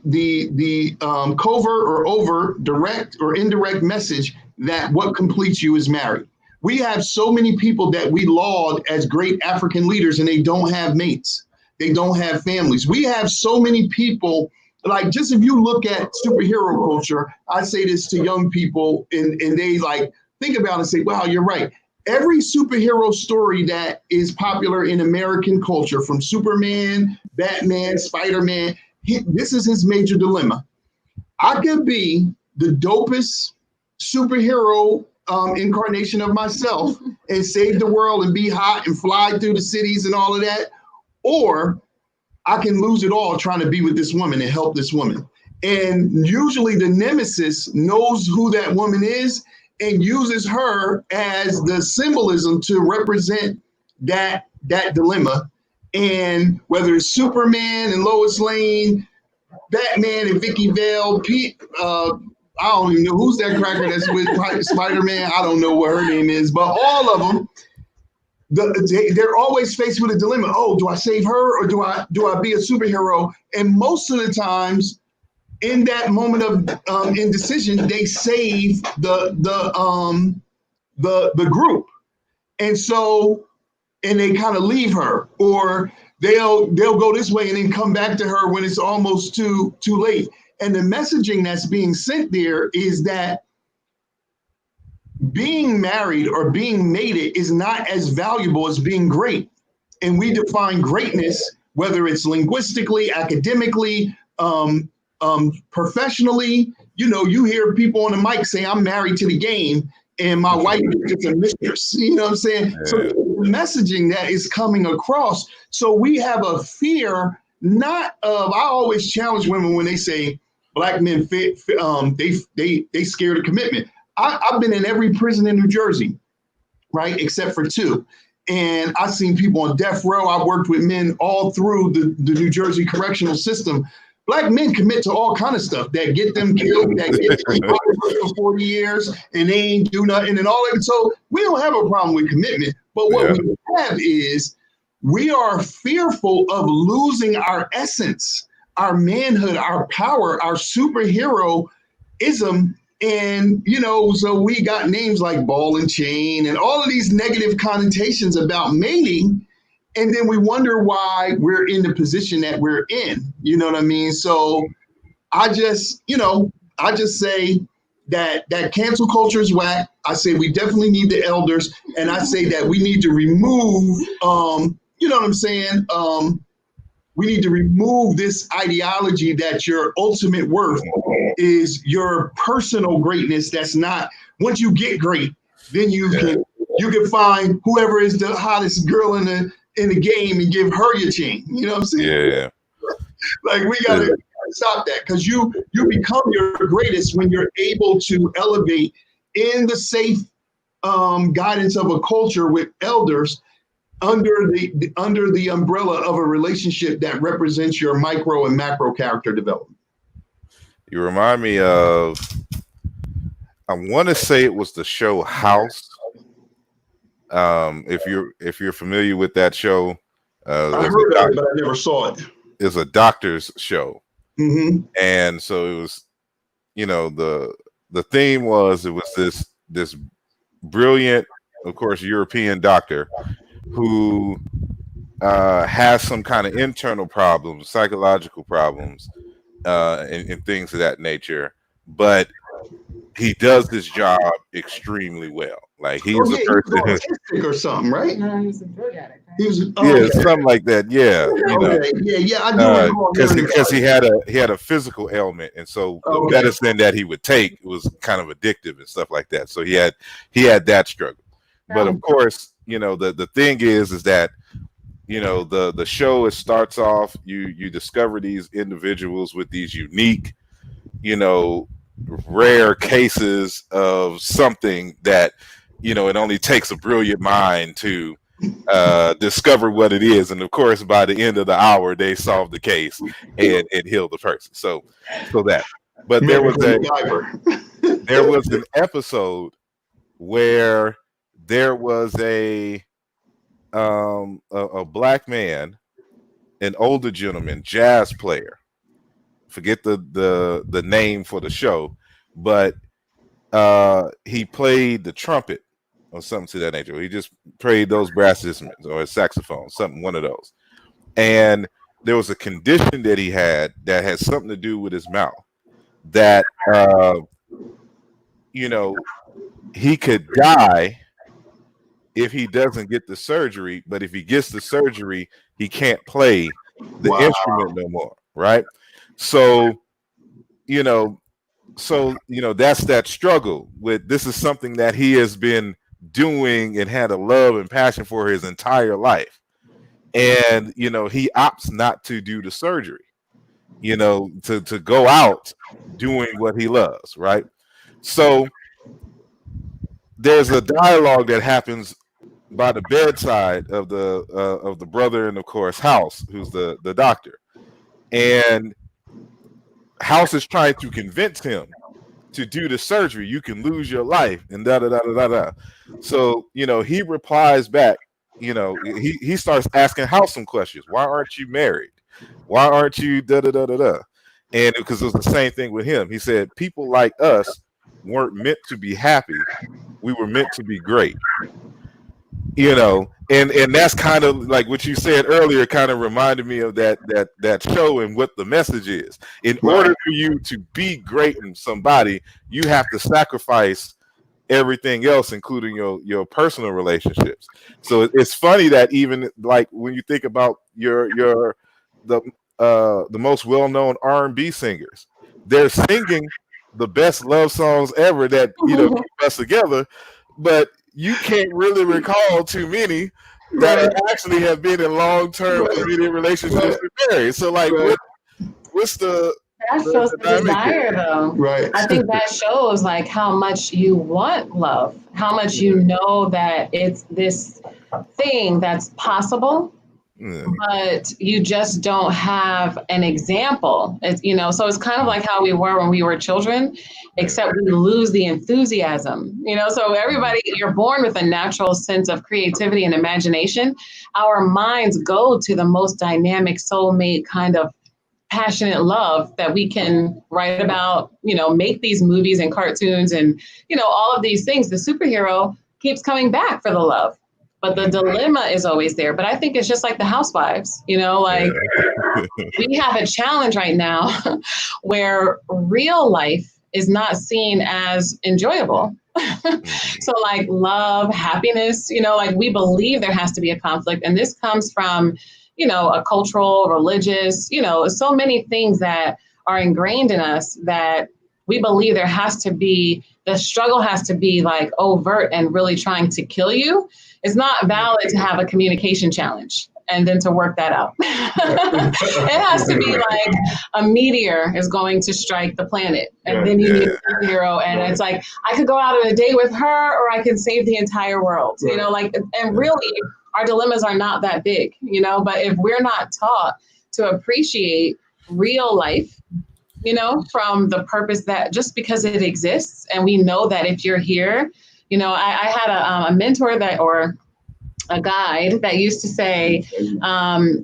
[SPEAKER 2] covert or overt, direct or indirect message that what completes you is married. We have so many people that we laud as great African leaders, and they don't have mates. They don't have families. We have so many people, like just if you look at superhero culture, I say this to young people, and they like think about it and say, wow, you're right. Every superhero story that is popular in American culture, from Superman, Batman, Spider-Man, this is his major dilemma. I could be the dopest superhero incarnation of myself and save the world and be hot and fly through the cities and all of that, or I can lose it all trying to be with this woman and help this woman. And usually the nemesis knows who that woman is and uses her as the symbolism to represent that dilemma. And whether it's Superman and Lois Lane, Batman and Vicky Vale, I don't even know who's that cracker that's with Spider-Man. I don't know what her name is, but all of them, they're always faced with a dilemma. Oh, do I save her or do I be a superhero? And most of the times, in that moment of indecision, they save the group, and they kind of leave her, or they'll go this way and then come back to her when it's almost too late. And the messaging that's being sent there is that being married or being mated is not as valuable as being great. And we define greatness, whether it's linguistically, academically, professionally. You know, you hear people on the mic say, I'm married to the game and my wife is just a mistress. You know what I'm saying? Yeah. So the messaging that is coming across. So we have a fear, not of, I always challenge women when they say Black men they scared of commitment. I've been in every prison in New Jersey, right, except for 2. And I've seen people on death row. I worked with men all through the New Jersey correctional system. Black men commit to all kind of stuff that get them killed, that get them for 40 years, and they ain't do nothing and all that. So we don't have a problem with commitment. But what we have is we are fearful of losing our essence, our manhood, our power, our superheroism. And, you know, so we got names like ball and chain and all of these negative connotations about mating. And then we wonder why we're in the position that we're in. You know what I mean? So I just say that cancel culture is whack. I say we definitely need the elders. And I say that we need to remove, you know what I'm saying? We need to remove this ideology that your ultimate worth is your personal greatness. That's not, once you get great, then you can find whoever is the hottest girl in the game and give her your chain. You know what I'm saying?
[SPEAKER 1] Yeah.
[SPEAKER 2] Like we gotta stop that, because you become your greatest when you're able to elevate in the safe guidance of a culture with elders under the umbrella of a relationship that represents your micro and macro character development.
[SPEAKER 1] You remind me of, I want to say it was the show House. If you're familiar with that show,
[SPEAKER 2] I heard of it, but I never saw it.
[SPEAKER 1] It's a doctor's show,
[SPEAKER 2] and
[SPEAKER 1] so it was, you know, the theme was, it was this brilliant, of course, European doctor who has some kind of internal problems, psychological problems, and things of that nature, but he does his job extremely well. Like he's a person
[SPEAKER 2] autistic or something, right?
[SPEAKER 3] No, he's a drug addict. Right?
[SPEAKER 2] He was,
[SPEAKER 1] something like that. Yeah,
[SPEAKER 2] I do.
[SPEAKER 1] Because he had a physical ailment, and so the medicine that he would take was kind of addictive and stuff like that. So he had that struggle. But of course, you know, the thing is that, you know, the show, it starts off, you discover these individuals with these unique, you know, rare cases of something that, you know, it only takes a brilliant mind to discover what it is. And of course, by the end of the hour, they solve the case and heal the person. So that. But there was an episode where there was a black man, an older gentleman, jazz player. Forget the name for the show, but he played the trumpet or something to that nature. He just played those brass instruments or a saxophone, one of those. And there was a condition that he had that had something to do with his mouth, that you know, he could die if he doesn't get the surgery, but if he gets the surgery, he can't play the instrument no more, right? So, you know, that's that struggle with, this is something that he has been doing and had a love and passion for his entire life. And, you know, he opts not to do the surgery, you know, to go out doing what he loves, right? So there's a dialogue that happens by the bedside of the brother, and of course House, who's the doctor, and House is trying to convince him to do the surgery. You can lose your life, and da da da da da. So, you know, he replies back. You know, he starts asking House some questions. Why aren't you married? Why aren't you da da da da da? And because it was the same thing with him. He said, people like us weren't meant to be happy. We were meant to be great. You know, and that's kind of like what you said earlier, kind of reminded me of that show and what the message is. In order for you to be great in somebody, you have to sacrifice everything else, including your personal relationships. So it's funny that even like when you think about the most well-known R&B singers, they're singing the best love songs ever that keep us together, but you can't really recall too many that
[SPEAKER 2] Right.
[SPEAKER 1] actually have been in long-term
[SPEAKER 2] Right.
[SPEAKER 1] committed relationships
[SPEAKER 2] Right.
[SPEAKER 1] with married. So like,
[SPEAKER 2] Right.
[SPEAKER 1] what's the
[SPEAKER 3] That shows the
[SPEAKER 1] dynamic here?
[SPEAKER 3] desire, though.
[SPEAKER 2] Right.
[SPEAKER 3] I think that shows like how much you want love, how much you know that it's this thing that's possible, but you just don't have an example. It's, so it's kind of like how we were when we were children, except we lose the enthusiasm. So everybody, you're born with a natural sense of creativity and imagination. Our minds go to the most dynamic soulmate kind of passionate love that we can write about, make these movies and cartoons and, all of these things. The superhero keeps coming back for the love, but the dilemma is always there. But I think it's just like the housewives, like we have a challenge right now where real life is not seen as enjoyable. So like love, happiness, like we believe there has to be a conflict. And this comes from, a cultural, religious, so many things that are ingrained in us that we believe there has to be, the struggle has to be like overt and really trying to kill you. It's not valid to have a communication challenge and then to work that out. It has to be like a meteor is going to strike the planet, and then you need a hero, and it's like I could go out on a date with her, or I can save the entire world. And really, our dilemmas are not that big, But if we're not taught to appreciate real life, from the purpose that just because it exists, and we know that if you're here, I had a mentor or a guide that used to say,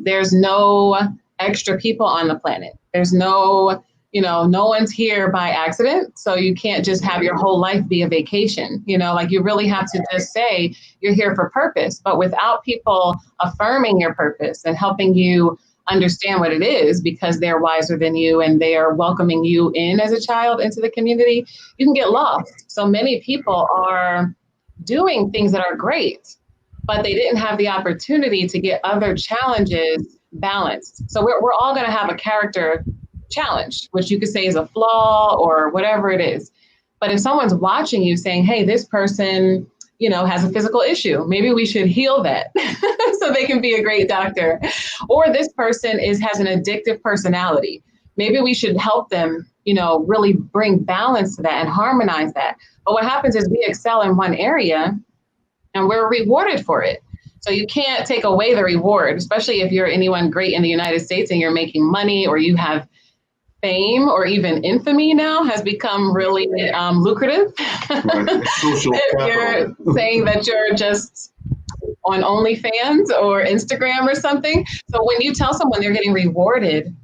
[SPEAKER 3] there's no extra people on the planet. There's no one's here by accident. So you can't just have your whole life be a vacation. Like you really have to just say you're here for purpose. But without people affirming your purpose and helping you understand what it is, because they're wiser than you and they are welcoming you in as a child into the community, you can get lost. So many people are doing things that are great, but they didn't have the opportunity to get other challenges balanced. So we're all going to have a character challenge, which you could say is a flaw or whatever it is. But if someone's watching you saying, hey, this person, has a physical issue, maybe we should heal that so they can be a great doctor. Or this person has an addictive personality. Maybe we should help them, really bring balance to that and harmonize that. But what happens is we excel in one area and we're rewarded for it. So you can't take away the reward, especially if you're anyone great in the United States and you're making money, or you have fame, or even infamy now has become really lucrative. If you're saying that you're just on OnlyFans or Instagram or something. So when you tell someone they're getting rewarded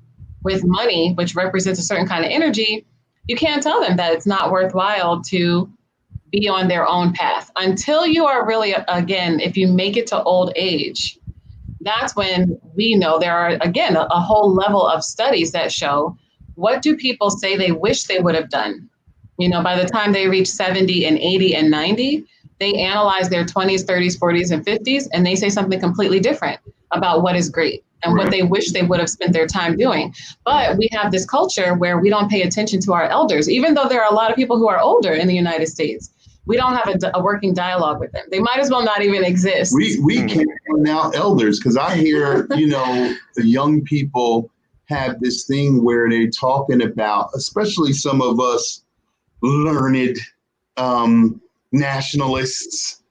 [SPEAKER 3] with money, which represents a certain kind of energy, you can't tell them that it's not worthwhile to be on their own path until you are really, again, if you make it to old age, that's when we know there are, again, a whole level of studies that show what do people say they wish they would have done. By the time they reach 70 and 80 and 90, they analyze their 20s, 30s, 40s, and 50s, and they say something completely different about what is great and what they wish they would have spent their time doing. But we have this culture where we don't pay attention to our elders, even though there are a lot of people who are older in the United States. We don't have a working dialogue with them. They might as well not even exist.
[SPEAKER 2] We can't now elders, because I hear, the young people have this thing where they're talking about, especially some of us learned nationalists,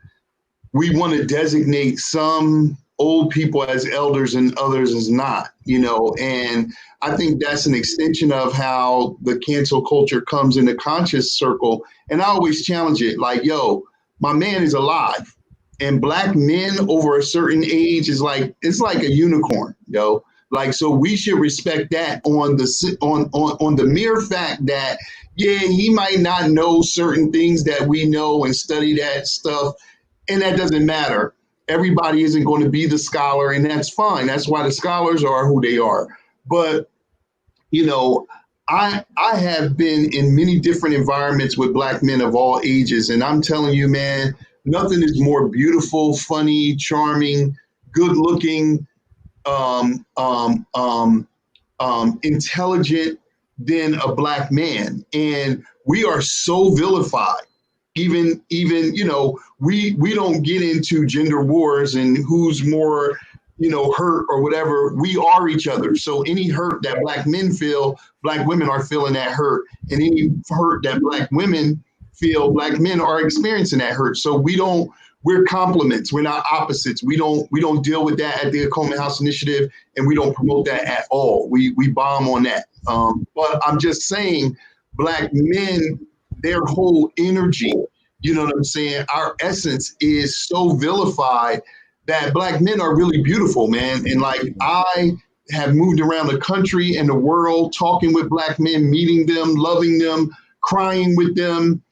[SPEAKER 2] we want to designate some old people as elders and others as not, and I think that's an extension of how the cancel culture comes in the conscious circle. And I always challenge it like, yo, my man is alive, and Black men over a certain age is like, it's like a unicorn, yo. Like, so we should respect that on the mere fact that, yeah, he might not know certain things that we know and study that stuff, and that doesn't matter. Everybody isn't going to be the scholar, and that's fine. That's why the scholars are who they are. But, I have been in many different environments with Black men of all ages, and I'm telling you, man, nothing is more beautiful, funny, charming, good looking, um, um, um, intelligent than a Black man. And we are so vilified. Even we don't get into gender wars and who's more hurt or whatever. We are each other. So any hurt that Black men feel, Black women are feeling that hurt, and any hurt that Black women feel, Black men are experiencing that hurt. So we're complements. We're not opposites. We don't deal with that at the Akoma House Initiative, and we don't promote that at all. We bomb on that. But I'm just saying, Black men, their whole energy, you know what I'm saying? Our essence is so vilified that Black men are really beautiful, man. And like, I have moved around the country and the world talking with Black men, meeting them, loving them, crying with them,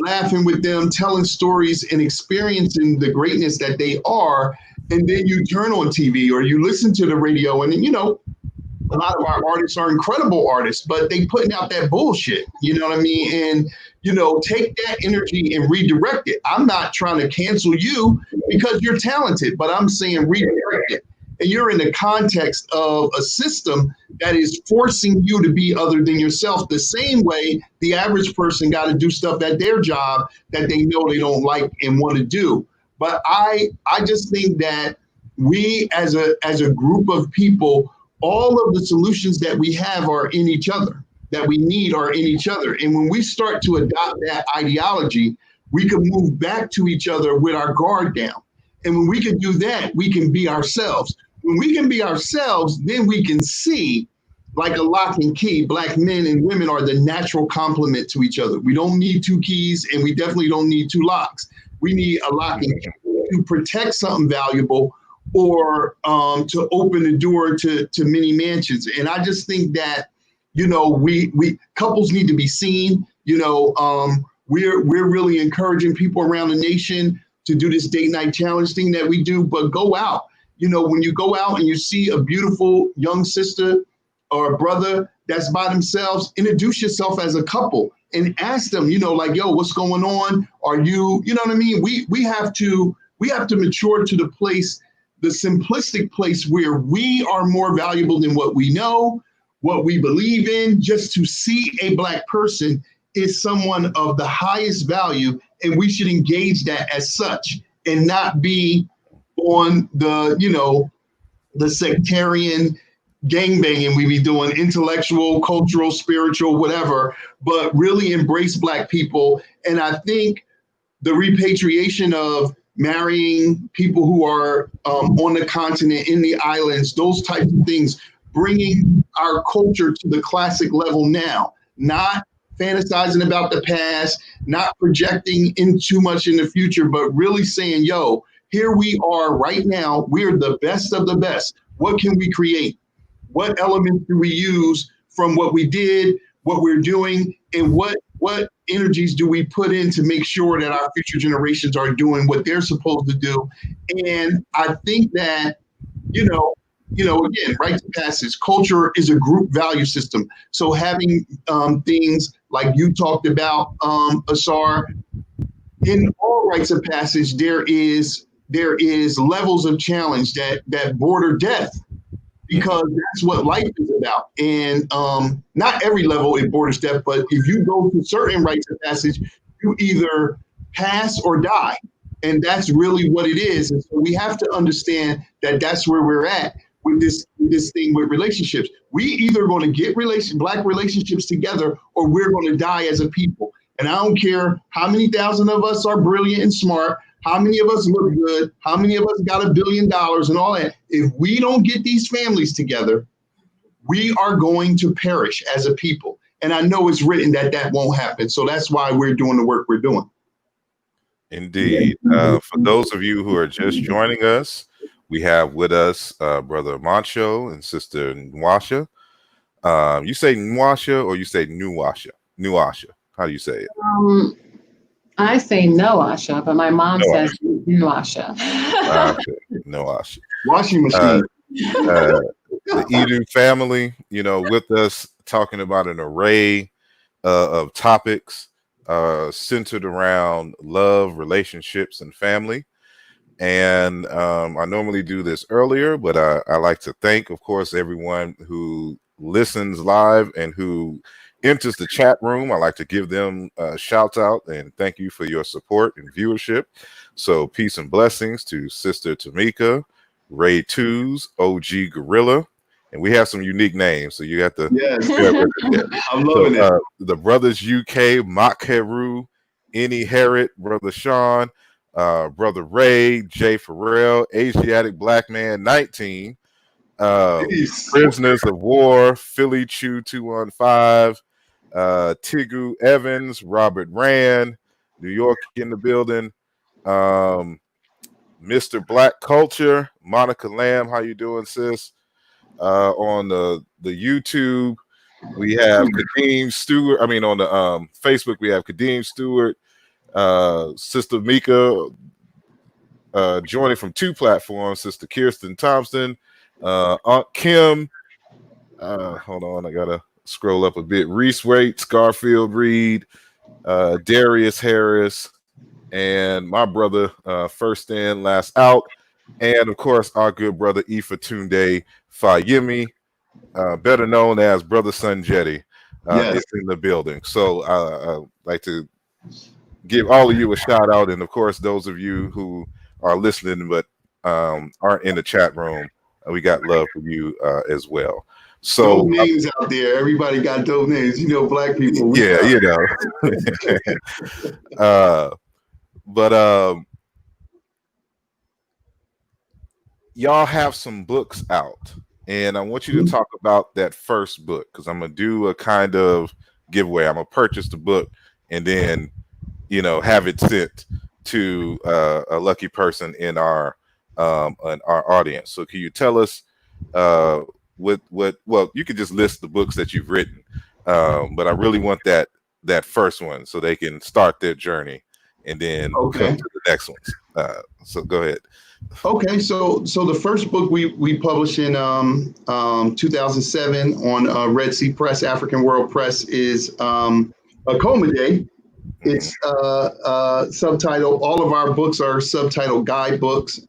[SPEAKER 2] laughing with them, telling stories and experiencing the greatness that they are. And then you turn on TV or you listen to the radio, and a lot of our artists are incredible artists, but they putting out that bullshit, you know what I mean? And, take that energy and redirect it. I'm not trying to cancel you because you're talented, but I'm saying redirect it. And you're in the context of a system that is forcing you to be other than yourself, the same way the average person got to do stuff at their job that they know they don't like and want to do. But I just think that we as a group of people, all of the solutions that we have are in each other, that we need are in each other. And when we start to adopt that ideology, we can move back to each other with our guard down. And when we can do that, we can be ourselves. When we can be ourselves, then we can see, like a lock and key, Black men and women are the natural complement to each other. We don't need two keys, and we definitely don't need two locks. We need a lock and key to protect something valuable, or to open the door to many mansions. And I just think that, we couples need to be seen. We're really encouraging people around the nation to do this date night challenge thing that we do, but go out. When you go out and you see a beautiful young sister or a brother that's by themselves, introduce yourself as a couple and ask them, like, yo, what's going on? Are you know what I mean? We have to mature to the place, the simplistic place where we are more valuable than what we know, what we believe in. Just to see a Black person is someone of the highest value, and we should engage that as such and not be on the sectarian gangbanging we be doing, intellectual, cultural, spiritual, whatever, but really embrace Black people. And I think the repatriation of marrying people who are on the continent, in the islands, those types of things, bringing our culture to the classic level now, not fantasizing about the past, not projecting in too much in the future, but really saying, yo, here we are right now. We're the best of the best. What can we create? What elements do we use from what we did, what we're doing, and what energies do we put in to make sure that our future generations are doing what they're supposed to do? And I think that, again, rites of passage, culture is a group value system. So having things like you talked about, Asar, in all rites of passage, there is levels of challenge that border death, because that's what life is about. And not every level it borders death, but if you go to certain rites of passage, you either pass or die. And that's really what it is. And so we have to understand that that's where we're at with this thing with relationships. We either going to get Black relationships together, or we're going to die as a people. And I don't care how many thousand of us are brilliant and smart, how many of us look good, how many of us got $1 billion and all that. If we don't get these families together, we are going to perish as a people. And I know it's written that won't happen. So that's why we're doing the work we're doing.
[SPEAKER 1] Indeed. For those of you who are just joining us, we have with us Brother Montsho and Sister Nwasha. You say Nwasha or you say Nwasha? Nwasha. How do you say it?
[SPEAKER 3] I say Nwasha, but my mom says Nwasha.
[SPEAKER 1] Nwasha.
[SPEAKER 2] Washing machine.
[SPEAKER 1] The Edu family, with us talking about an array of topics centered around love, relationships, and family. And I normally do this earlier, but I like to thank, of course, everyone who listens live and who enters the chat room. I like to give them a shout out and thank you for your support and viewership. So peace and blessings to Sister Tamika, Ray Twos, OG Gorilla, and we have some unique names, so you have to.
[SPEAKER 2] Yes,
[SPEAKER 1] Yeah.
[SPEAKER 2] I'm loving it.
[SPEAKER 1] The Brothers UK, Mak Heru, Any Harriet, Brother Sean, Brother Ray, Jay Farrell, Asiatic Black Man 19,
[SPEAKER 2] Peace.
[SPEAKER 1] Prisoners of War, Philly Chew 215, Tigu Evans, Robert Rand, New York in the building, Mr. Black Culture, Monica Lamb, how you doing, sis? On the YouTube, we have Kadeem Stewart. I mean, on the Facebook, we have Kadeem Stewart, Sister Mika, joining from 2 platforms, Sister Kirsten Thompson, Aunt Kim. Hold on, I gotta scroll up a bit. Reese Waite, Scarfield Reed, Darius Harris, and my brother, first in, last out, and of course our good brother Ifa Tunde Fayemi, better known as Brother Sunjeti,
[SPEAKER 2] Yes.
[SPEAKER 1] is in the building. So I'd like to give all of you a shout out, and of course those of you who are listening but aren't in the chat room, we got love for you as well. So
[SPEAKER 2] Dope names out there. Everybody got dope names. You know, Black people.
[SPEAKER 1] yeah, you know. But y'all have some books out, and I want you to talk about that first book, because I'm gonna do a kind of giveaway. I'm gonna purchase the book and then, you know, have it sent to a lucky person in our audience. So can you tell us what well, you could just list the books that you've written, but I really want that first one so they can start their journey and then come to the next ones. So go ahead.
[SPEAKER 2] Okay, so the first book we published in 2007 on Red Sea Press, African World Press, is Akoma Day. It's subtitled. All of our books are subtitled guidebooks.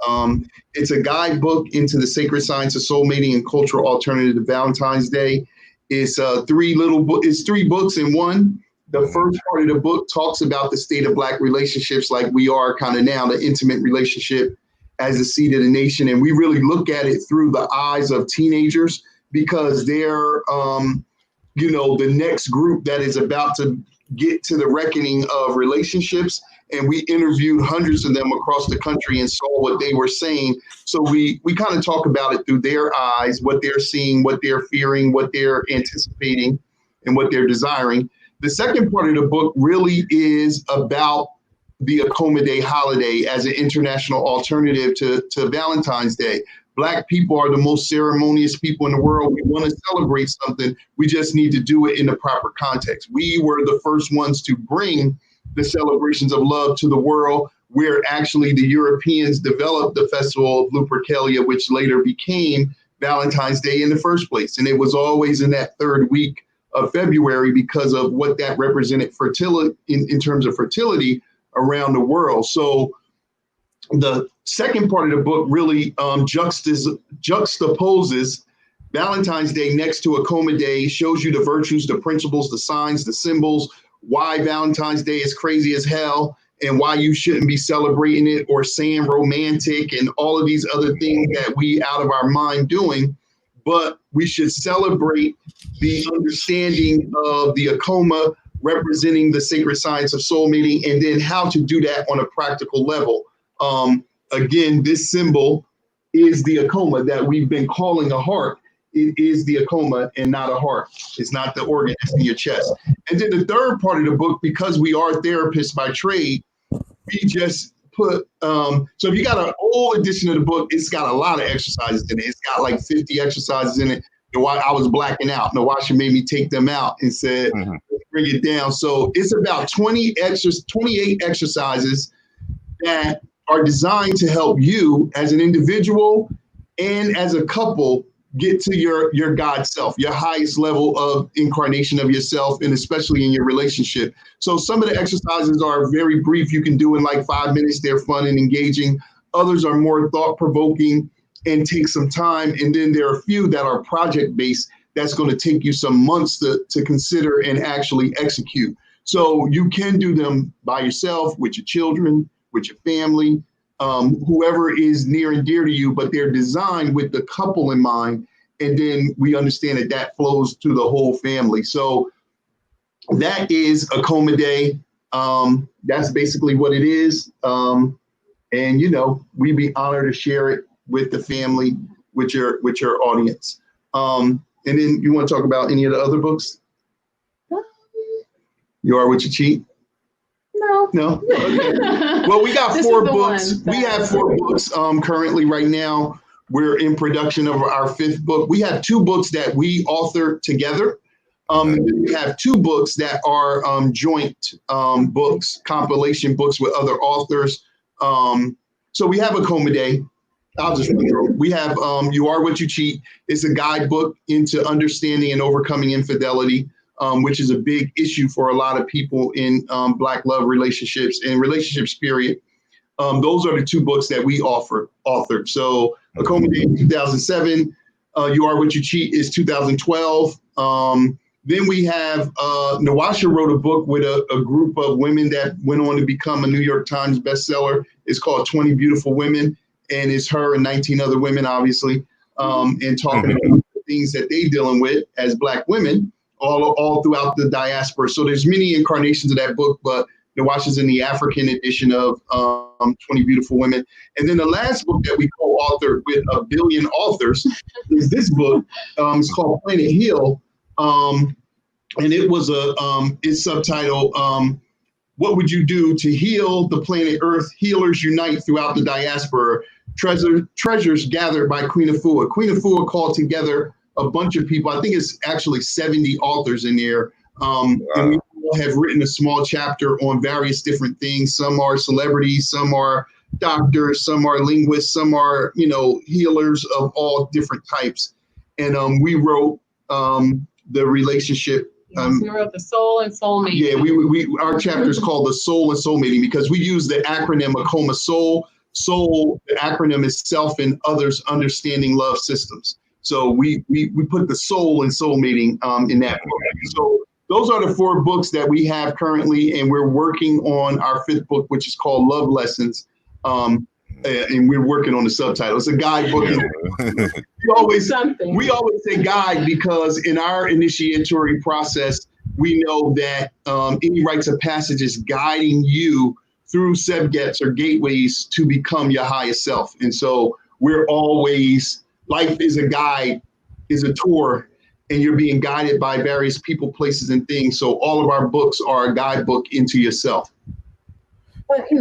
[SPEAKER 2] It's a guidebook into the sacred science of soulmating and cultural alternative to Valentine's Day. It's 3 books in one. The first part of the book talks about the state of Black relationships, like we are kind of now, the intimate relationship as the seed of the nation. And we really look at it through the eyes of teenagers, because they're, the next group that is about to get to the reckoning of relationships. And we interviewed hundreds of them across the country and saw what they were saying. So we kind of talk about it through their eyes, what they're seeing, what they're fearing, what they're anticipating, and what they're desiring. The second part of the book really is about the Akoma Day holiday as an international alternative to Valentine's Day. Black people are the most ceremonious people in the world. We want to celebrate something. We just need to do it in the proper context. We were the first ones to bring the celebrations of love to the world, where actually the Europeans developed the festival of Lupercalia, which later became Valentine's Day in the first place. And it was always in that third week of February because of what that represented fertility in terms of fertility around the world. So the second part of the book really juxtaposes Valentine's Day next to Akoma Day, shows you the virtues, the principles, the signs, the symbols, why Valentine's Day is crazy as hell, and why you shouldn't be celebrating it or saying romantic and all of these other things that we out of our mind doing. But we should celebrate the understanding of the Akoma representing the sacred science of soulmating, and then how to do that on a practical level. Again, this symbol is the Akoma that we've been calling a heart. It is the Akoma and not a heart. It's not the organ that's in your chest. And then the third part of the book, because we are therapists by trade, we just put, so if you got an old edition of the book, it's got a lot of exercises in it. It's got like 50 exercises in it. I was blacking out. Nwasha made me take them out and said, bring it down. So it's about 28 exercises that are designed to help you as an individual and as a couple get to your God self, your highest level of incarnation of yourself, and especially in your relationship. So some of the exercises are very brief. You can do in like 5 minutes. They're fun and engaging. Others are more thought-provoking and take some time. And then there are a few that are project-based that's going to take you some months to consider and actually execute. So you can do them by yourself, with your children, with your family, whoever is near and dear to you, but they're designed with the couple in mind. And then we understand that flows to the whole family. So that is Akoma Day. That's basically what it is. And, we'd be honored to share it with the family, with your audience. And then you want to talk about any of the other books? You Are What You Cheat? No. Okay. Well, we got 4 books. We have 4 books currently right now. We're in production of our 5th book. We have 2 books that we authored together. We have 2 books that are joint books, compilation books with other authors. So we have Akoma Day. I'll just run through. We have You Are What You Cheat. It's a guidebook into understanding and overcoming infidelity, which is a big issue for a lot of people in Black love relationships and relationships, period. Those are the 2 books that we authored. So Akoma Day 2007, You Are What You Cheat is 2012. Then we have Nwasha wrote a book with a group of women that went on to become a New York Times bestseller. It's called 20 Beautiful Women, and it's her and 19 other women, obviously, and talking about the things that they're dealing with as Black women all throughout the diaspora. So there's many incarnations of that book, but Nwasha's in the African edition of 20 Beautiful Women. And then the last book that we co-authored with a billion authors is this book. It's called Planet Heal. And it was it's subtitled, What Would You Do to Heal the Planet Earth? Healers Unite Throughout the Diaspora. Treasures Gathered by Queen Afua. Queen Afua called together a bunch of people. I think it's actually 70 authors in there. And we all have written a small chapter on various different things. Some are celebrities, some are doctors, some are linguists, some are, healers of all different types. And we wrote the relationship.
[SPEAKER 3] We wrote the soul and soul mating.
[SPEAKER 2] Yeah, we our chapter is called the soul and soul mating because we use the acronym Akoma Soul. Soul, the acronym is self and others understanding love systems. So we put the soul and soul mating in that book. So those are the 4 books that we have currently, and we're working on our 5th book, which is called Love Lessons. And we're working on the subtitle. It's a guidebook. we always say guide because in our initiatory process, we know that any rites of passage is guiding you through subgets or gateways to become your highest self. And so we're always, life is a guide, is a tour, and you're being guided by various people, places, and things. So all of our books are a guidebook into yourself.
[SPEAKER 3] But, we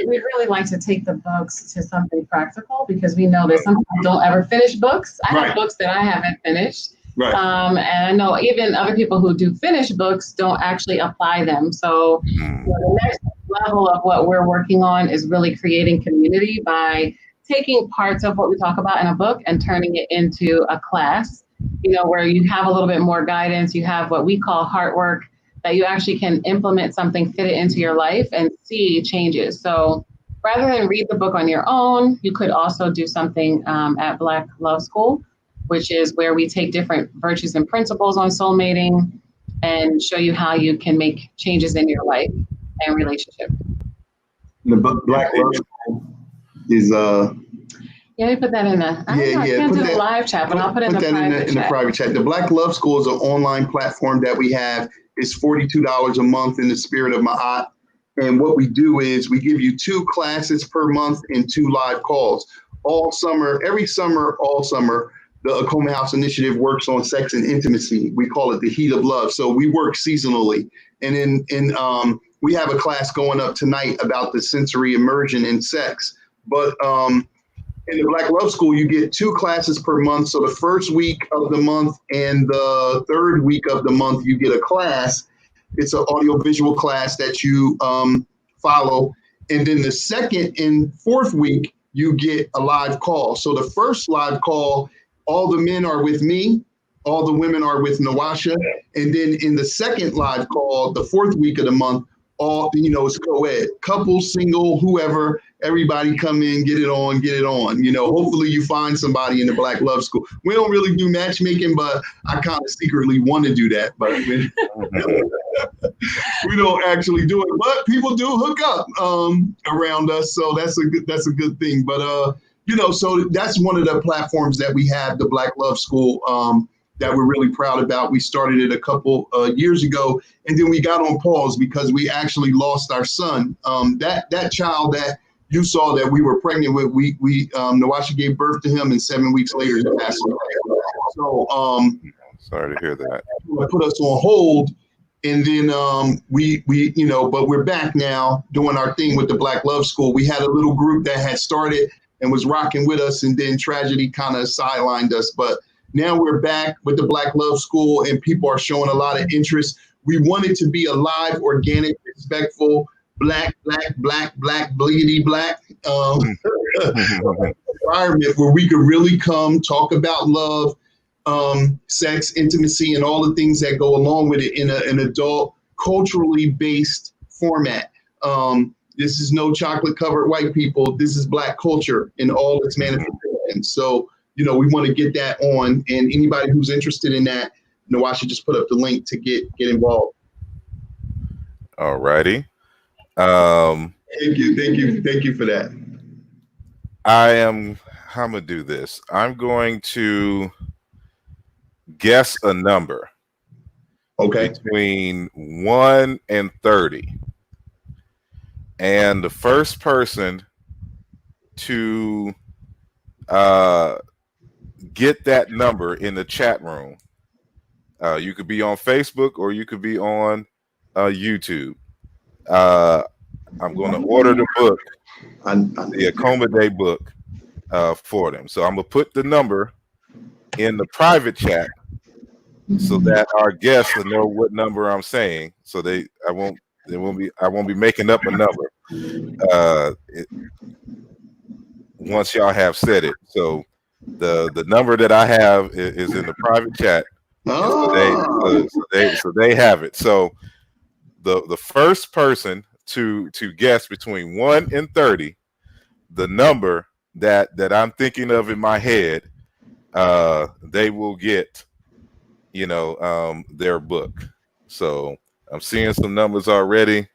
[SPEAKER 3] really like to take the books to something practical because we know that some people don't ever finish books. I have books that I haven't finished.
[SPEAKER 2] Right.
[SPEAKER 3] And I know even other people who do finish books don't actually apply them. So the next level of what we're working on is really creating community by taking parts of what we talk about in a book and turning it into a class, where you have a little bit more guidance. You have what we call heart work, that you actually can implement something, fit it into your life and see changes. So rather than read the book on your own, you could also do something at Black Love School, which is where we take different virtues and principles on soul mating and show you how you can make changes in your life and relationship.
[SPEAKER 2] The Black Love School is
[SPEAKER 3] Yeah, we put that in the. I can't do the live chat, but I'll put it in the private chat.
[SPEAKER 2] The Black Love School is an online platform that we have. It's $42 a month in the spirit of Ma'at. And what we do is we give you 2 classes per month and 2 live calls. All summer, all summer, the Akoma House Initiative works on sex and intimacy. We call it the heat of love. So we work seasonally. And we have a class going up tonight about the sensory immersion in sex. But in the Black Love School, you get 2 classes per month. So the first week of the month and the 3rd week of the month, you get a class. It's an audio-visual class that you follow. And then the 2nd and 4th week, you get a live call. So the first live call, all the men are with me, all the women are with Nwasha. And then in the second live call, the fourth week of the month, all, it's co-ed, couple, single, whoever, everybody come in, get it on. Hopefully you find somebody in the Black Love School. We don't really do matchmaking, but I kind of secretly want to do that, but we don't actually do it, but people do hook up around us. So that's a good thing. But, so that's one of the platforms that we have, the Black Love School, that we're really proud about. We started it a couple years ago, and then we got on pause because we actually lost our son. That child that you saw that we were pregnant with, Nwasha gave birth to him, and 7 weeks later he passed away. So
[SPEAKER 1] sorry to hear that.
[SPEAKER 2] Put us on hold, and then but we're back now doing our thing with the Black Love School. We had a little group that had started and was rocking with us, and then tragedy kind of sidelined us, but now we're back with the Black Love School, and people are showing a lot of interest. We want it to be a live, organic, respectful, black, bleedy black environment where we could really come talk about love, sex, intimacy, and all the things that go along with it in an adult, culturally based format. This is no chocolate covered white people. This is Black culture in all its manifestations. So, we want to get that on, and anybody who's interested in that, Nwasha just put up the link to get involved.
[SPEAKER 1] All righty.
[SPEAKER 2] Thank you for that.
[SPEAKER 1] I'm gonna do this. I'm going to guess a number.
[SPEAKER 2] Okay.
[SPEAKER 1] Between 1 and 30, and the first person to get that number in the chat room. You could be on Facebook or you could be on YouTube. I'm going to order the book, the Akoma Day book, for them. So I'm going to put the number in the private chat so that our guests will know what number I'm saying. So I won't be making up a number once y'all have said it. So the number that I have is in the private chat. So they have it. So the first person to guess between 1 and 30, the number that I'm thinking of in my head, they will get, their book. So I'm seeing some numbers already,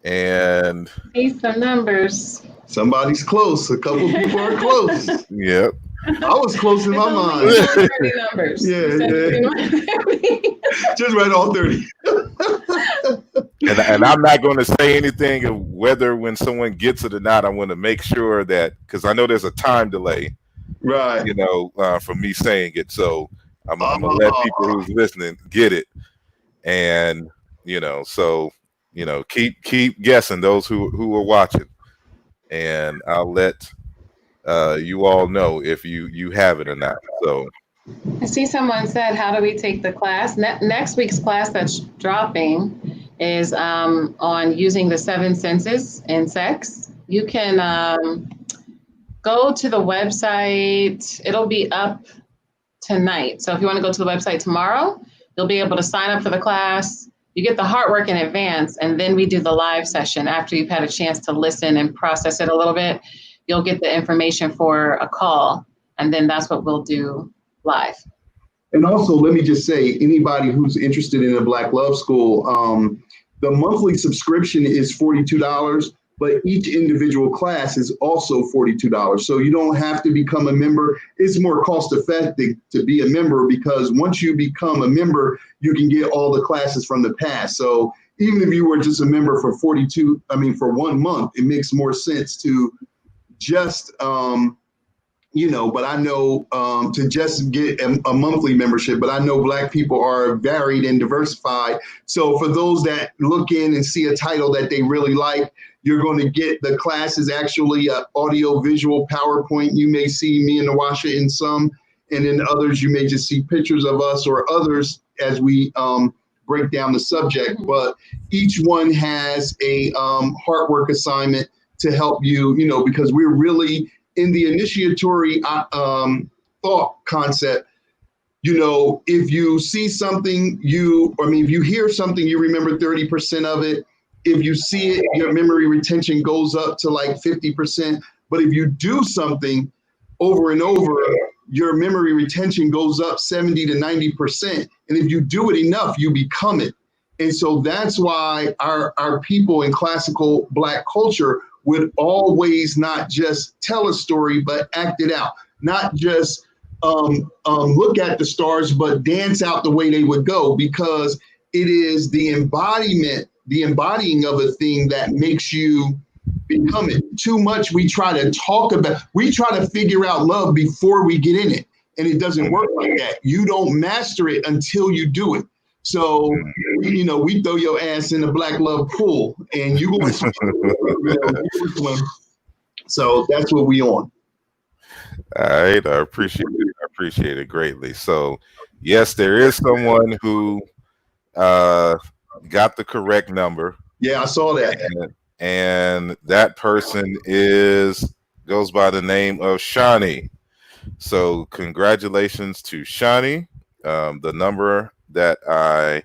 [SPEAKER 1] and
[SPEAKER 3] see some numbers.
[SPEAKER 2] Somebody's close. A couple people are close.
[SPEAKER 1] Yep.
[SPEAKER 2] I was close in my mind.
[SPEAKER 3] 30 numbers.
[SPEAKER 2] Yeah. Just right all 30.
[SPEAKER 1] And I'm not going to say anything of whether when someone gets it or not. I want to make sure that, because I know there's a time delay,
[SPEAKER 2] right?
[SPEAKER 1] For me saying it. So I'm gonna let people who's listening get it, and keep guessing, those who are watching, and I'll let you all know if you have it or not. So
[SPEAKER 3] I see someone said, how do we take the class? Next week's class that's dropping is on using the 7 senses in sex. You can go to the website. It'll be up tonight. So if you want to go to the website tomorrow, you'll be able to sign up for the class. You get the hard work in advance, and then we do the live session after you've had a chance to listen and process it a little bit. You'll get the information for a call, and then that's what we'll do live.
[SPEAKER 2] And also, let me just say, anybody who's interested in a Black Love School, the monthly subscription is $42, but each individual class is also $42. So you don't have to become a member. It's more cost effective to be a member, because once you become a member, you can get all the classes from the past. So even if you were just a member for for 1 month, it makes more sense to just, but I know to just get a monthly membership, but I know Black people are varied and diversified. So for those that look in and see a title that they really like, you're going to get the classes actually audio, visual, PowerPoint. You may see me and Nwasha in some, and in others, you may just see pictures of us or others as we break down the subject. But each one has a hard work assignment to help you, because we're really in the initiatory thought concept. You know, if you see something, if you hear something, you remember 30% of it. If you see it, your memory retention goes up to like 50%. But if you do something over and over, your memory retention goes up 70 to 90%. And if you do it enough, you become it. And so that's why our people in classical Black culture would always not just tell a story, but act it out. Not just look at the stars, but dance out the way they would go, because it is the embodying of a thing that makes you become it. Too much we try to figure out love before we get in it. And it doesn't work like that. You don't master it until you do it. So, you know, we throw your ass in the Black love pool and you going to swim. So that's what we on.
[SPEAKER 1] All right, I appreciate it greatly. So, yes, there is someone who got the correct number.
[SPEAKER 2] Yeah, I saw that.
[SPEAKER 1] And that person goes by the name of Shani. So, congratulations to Shani. The number that I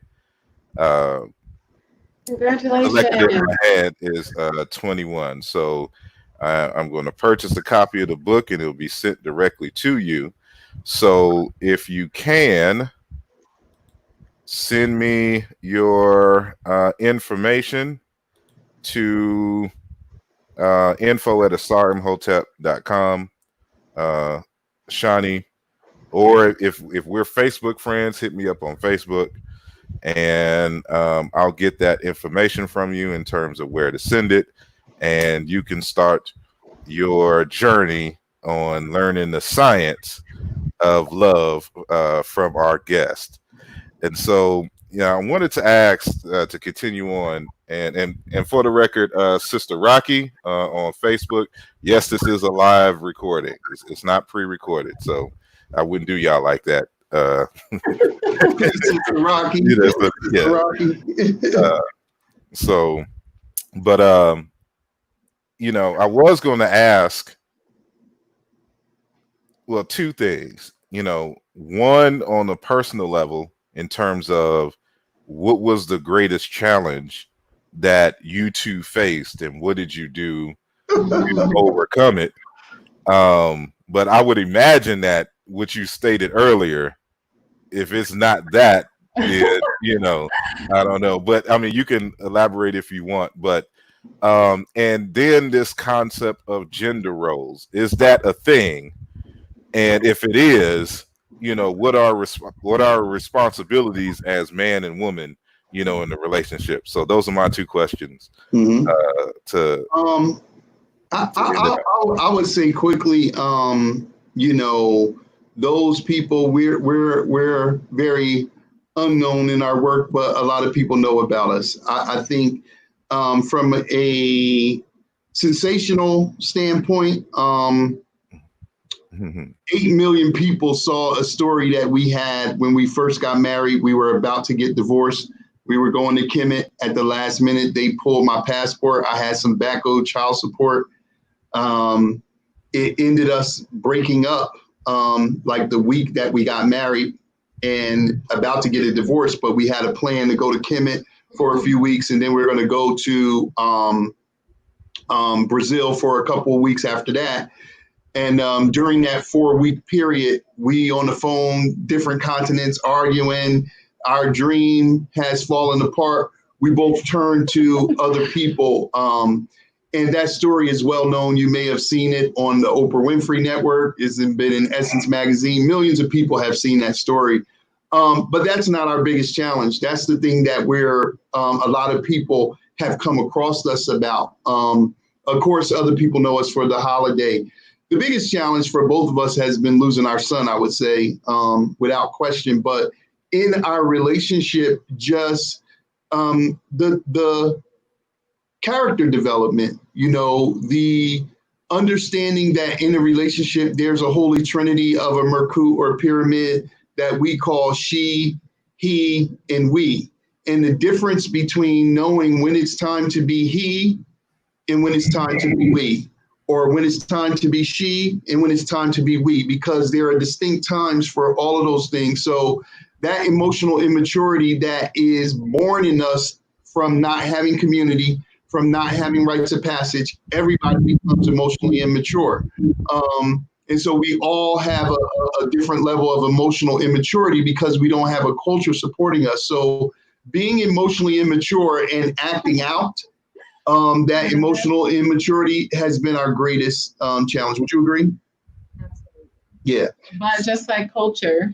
[SPEAKER 1] selected in my head is 21. So, I'm going to purchase a copy of the book and it'll be sent directly to you. So if you can send me your information to info@asarimhotep.com, Shani, or if we're Facebook friends, hit me up on Facebook and I'll get that information from you in terms of where to send it. And you can start your journey on learning the science of love from our guest. And so, I wanted to ask to continue on, and for the record, Sister Rocky on Facebook, yes, this is a live recording. It's not pre-recorded, so I wouldn't do y'all like that.
[SPEAKER 2] Sister Rocky.
[SPEAKER 1] So, but I was going to ask, well, two things. One on a personal level, in terms of what was the greatest challenge that you two faced, and what did you do to overcome it? But I would imagine that what you stated earlier, if it's not that, then, I don't know. But I mean, you can elaborate if you want. But and then this concept of gender roles, is that a thing? And if it is, what are responsibilities as man and woman, in the relationship? So those are my two questions.
[SPEAKER 2] Mm-hmm. I would say quickly, those people, we're very unknown in our work, but a lot of people know about us. I think from a sensational standpoint, 8 million people saw a story that we had when we first got married. We were about to get divorced. We were going to Kemet. At the last minute, they pulled my passport. I had some back owed child support. It ended us breaking up like the week that we got married and about to get a divorce. But we had a plan to go to Kemet for a few weeks, and then we were going to go to Brazil for a couple of weeks after that. And during that 4-week period, we on the phone, different continents, arguing. Our dream has fallen apart. We both turned to other people. And that story is well known. You may have seen it on the Oprah Winfrey Network. It's been in Essence Magazine. Millions of people have seen that story. But that's not our biggest challenge. That's the thing that a lot of people have come across us about. Of course, other people know us for the holiday. The biggest challenge for both of us has been losing our son, I would say, without question. But in our relationship, just the character development, the understanding that in a relationship, there's a holy trinity of a Merkut or pyramid that we call she, he, and we. And the difference between knowing when it's time to be he and when it's time to be we. or when it's time to be she and when it's time to be we, because there are distinct times for all of those things. So that emotional immaturity that is born in us from not having community, from not having rites of passage, everybody becomes emotionally immature. And so we all have a different level of emotional immaturity because we don't have a culture supporting us. So being emotionally immature and acting out that emotional immaturity has been our greatest challenge. Would you agree?
[SPEAKER 3] Absolutely.
[SPEAKER 2] Yeah.
[SPEAKER 3] But just like culture,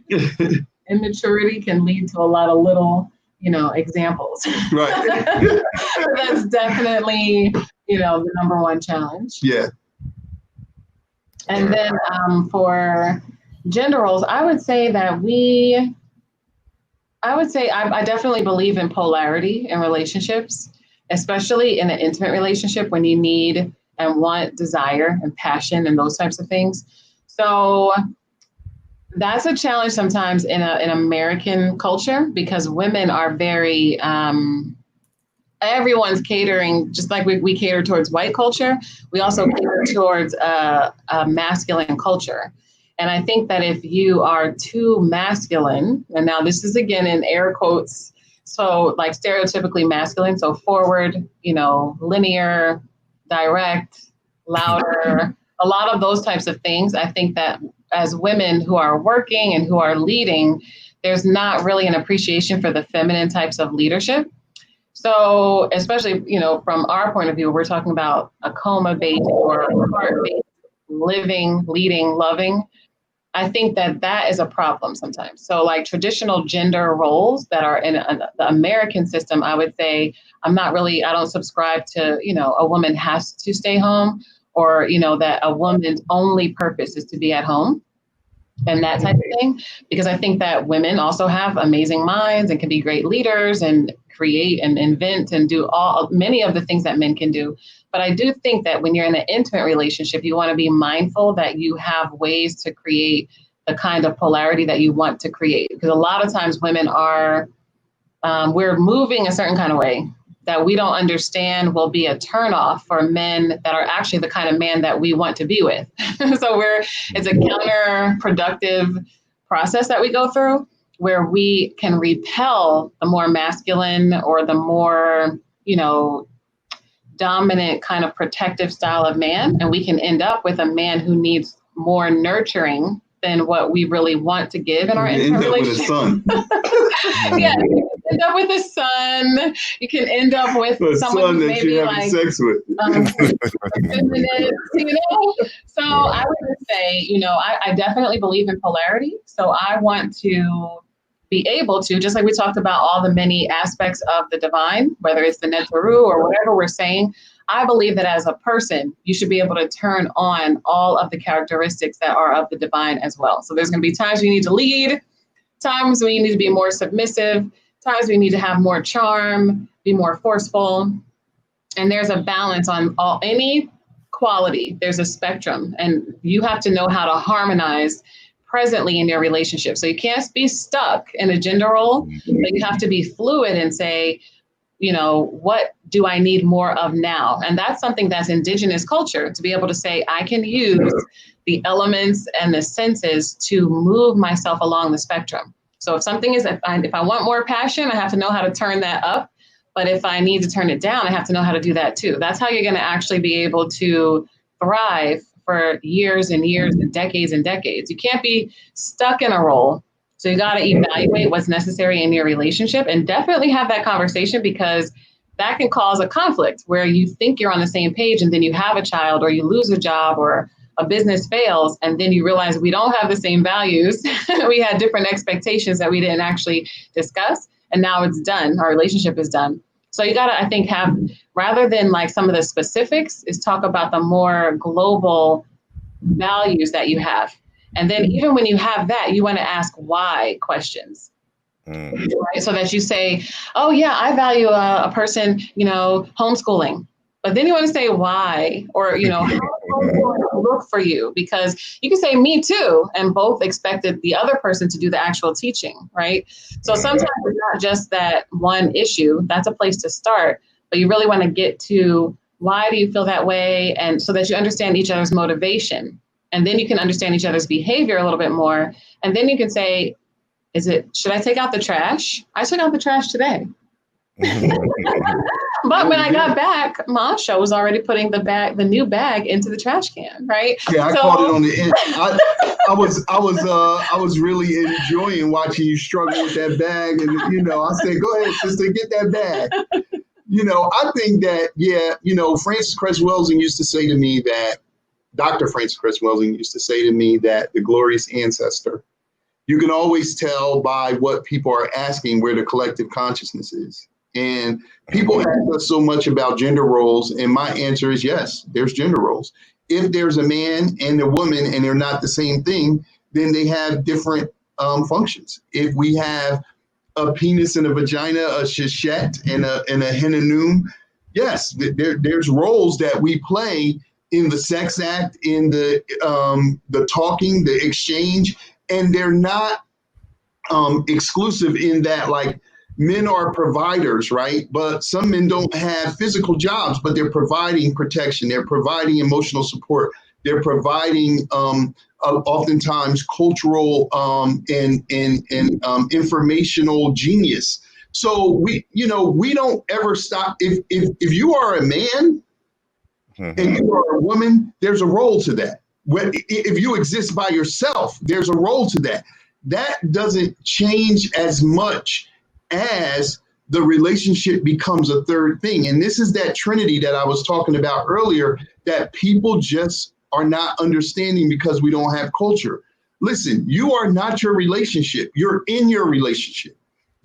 [SPEAKER 3] immaturity can lead to a lot of little, examples.
[SPEAKER 2] Right.
[SPEAKER 3] That's definitely, the number one challenge.
[SPEAKER 2] Yeah.
[SPEAKER 3] And then for gender roles, I would say I definitely believe in polarity in relationships, especially in an intimate relationship when you need and want desire and passion and those types of things. So that's a challenge sometimes in American culture because women are very, everyone's catering, just like we cater towards white culture, we also cater towards a masculine culture. And I think that if you are too masculine, and now this is again in air quotes, so like stereotypically masculine, so forward, linear, direct, louder, a lot of those types of things. I think that as women who are working and who are leading, there's not really an appreciation for the feminine types of leadership. So especially, from our point of view, we're talking about Akoma-based or heart-based living, leading, loving. I think that is a problem sometimes. So like traditional gender roles that are in the American system, I would say I don't subscribe to, a woman has to stay home or, that a woman's only purpose is to be at home and that type of thing. Because I think that women also have amazing minds and can be great leaders and create and invent and do many of the things that men can do. But I do think that when you're in an intimate relationship, you want to be mindful that you have ways to create the kind of polarity that you want to create. Because a lot of times women we're moving a certain kind of way that we don't understand will be a turnoff for men that are actually the kind of man that we want to be with. So it's a counterproductive process that we go through where we can repel the more masculine or the more, dominant kind of protective style of man. And we can end up with a man who needs more nurturing than what we really want to give in our intimate relationship. Yeah, you can end up with a son. You can end up with someone who maybe like
[SPEAKER 2] sex with.
[SPEAKER 3] So I would say, I definitely believe in polarity. So I want to be able to, just like we talked about all the many aspects of the divine, whether it's the Netaru or whatever we're saying, I believe that as a person, you should be able to turn on all of the characteristics that are of the divine as well. So there's going to be times when you need to lead, times when you need to be more submissive, times when you need to have more charm, be more forceful. And there's a balance on any quality. There's a spectrum, and you have to know how to harmonize presently in your relationship. So you can't be stuck in a gender role, but you have to be fluid and say, what do I need more of now? And that's something that's indigenous culture, to be able to say, I can use the elements and the senses to move myself along the spectrum. So if something is, if I want more passion, I have to know how to turn that up. But if I need to turn it down, I have to know how to do that too. That's how you're going to actually be able to thrive for years and years and decades and decades. You can't be stuck in a role. So you got to evaluate what's necessary in your relationship and definitely have that conversation, because that can cause a conflict where you think you're on the same page and then you have a child or you lose a job or a business fails. And then you realize we don't have the same values. We had different expectations that we didn't actually discuss. And now it's done. Our relationship is done. So you got to, I think, have, rather than like some of the specifics, is talk about the more global values that you have. And then even when you have that, you want to ask why questions. Right? So that you say, oh, yeah, I value a person, homeschooling. But then you want to say why, or, how does homeschooling look for you? Because you can say me too, and both expected the other person to do the actual teaching, right? So sometimes it's not just that one issue. That's a place to start. But you really want to get to why do you feel that way? And so that you understand each other's motivation. And then you can understand each other's behavior a little bit more. And then you can say, should I take out the trash? I took out the trash today. But when I got back, Nwasha was already putting the new bag into the trash can, right?
[SPEAKER 2] Yeah, I caught it on the end. I was really enjoying watching you struggle with that bag, and I said, "Go ahead, sister, get that bag." I think that Francis Cress Welsing used to say to me that Dr. Francis Cress Welsing used to say to me that the glorious ancestor, you can always tell by what people are asking where the collective consciousness is. And people ask us so much about gender roles, and my answer is yes, there's gender roles. If there's a man and a woman and they're not the same thing, then they have different functions. If we have a penis and a vagina, a shishette and a henanum, yes, there's roles that we play in the sex act, in the talking, the exchange, and they're not exclusive in that, like, men are providers, right? But some men don't have physical jobs, but they're providing protection. They're providing emotional support. They're providing oftentimes cultural and informational genius. So we don't ever stop. If you are a man and you are a woman, there's a role to that. If you exist by yourself, there's a role to that. That doesn't change as much as the relationship becomes a third thing. And this is that trinity that I was talking about earlier that people just are not understanding because we don't have culture. Listen, you are not your relationship. You're in your relationship.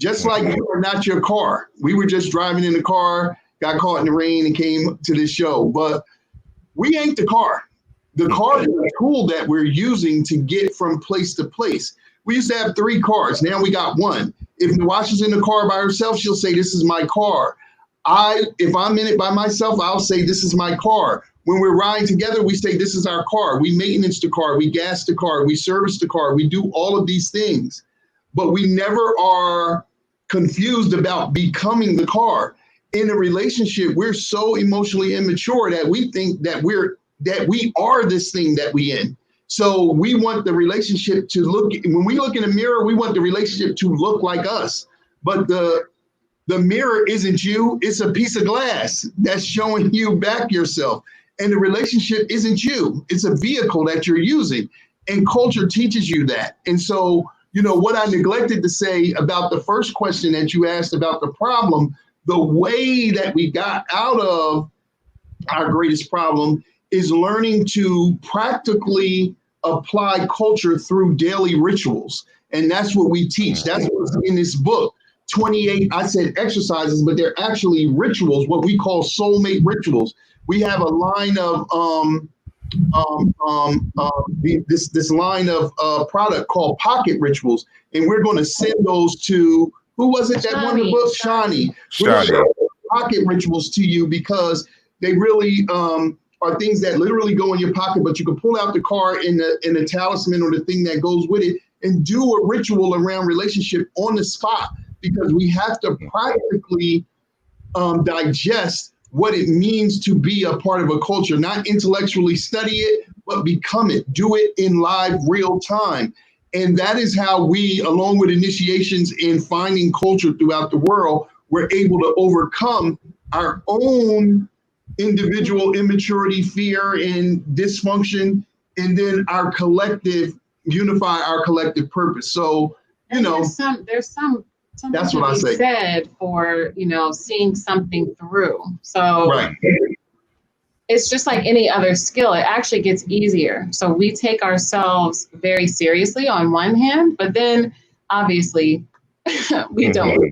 [SPEAKER 2] Just like you are not your car. We were just driving in the car, got caught in the rain and came to this show, but we ain't the car. The car is a tool that we're using to get from place to place. We used to have 3 cars. Now we got 1. If Nwasha's in the car by herself, she'll say, this is my car. If I'm in it by myself, I'll say, this is my car. When we're riding together, we say, this is our car. We maintenance the car. We gas the car. We service the car. We do all of these things. But we never are confused about becoming the car. In a relationship, we're so emotionally immature that we think that we are this thing that we in. So we want the relationship to look, when we look in a mirror, we want the relationship to look like us. But the mirror isn't you, it's a piece of glass that's showing you back yourself. And the relationship isn't you, it's a vehicle that you're using. And culture teaches you that. And so, what I neglected to say about the first question that you asked about the problem, the way that we got out of our greatest problem is learning to practically apply culture through daily rituals. And that's what we teach. That's what's in this book. 28, I said exercises, but they're actually rituals, what we call soulmate rituals. We have a line of this line of product called pocket rituals. And we're going to send those to, who was it that won the book? Shani. We're going to send pocket rituals to you because they really are things that literally go in your pocket, but you can pull out the card and the talisman or the thing that goes with it and do a ritual around relationship on the spot, because we have to practically digest what it means to be a part of a culture, not intellectually study it, but become it, do it in live real time. And that is how we, along with initiations in finding culture throughout the world, we're able to overcome our own individual immaturity, fear, and dysfunction, and then our collective, unify our collective purpose. So, there's something
[SPEAKER 3] that's what I say. Said for, seeing something through. So right. It's just like any other skill. It actually gets easier. So we take ourselves very seriously on one hand, but then obviously we don't.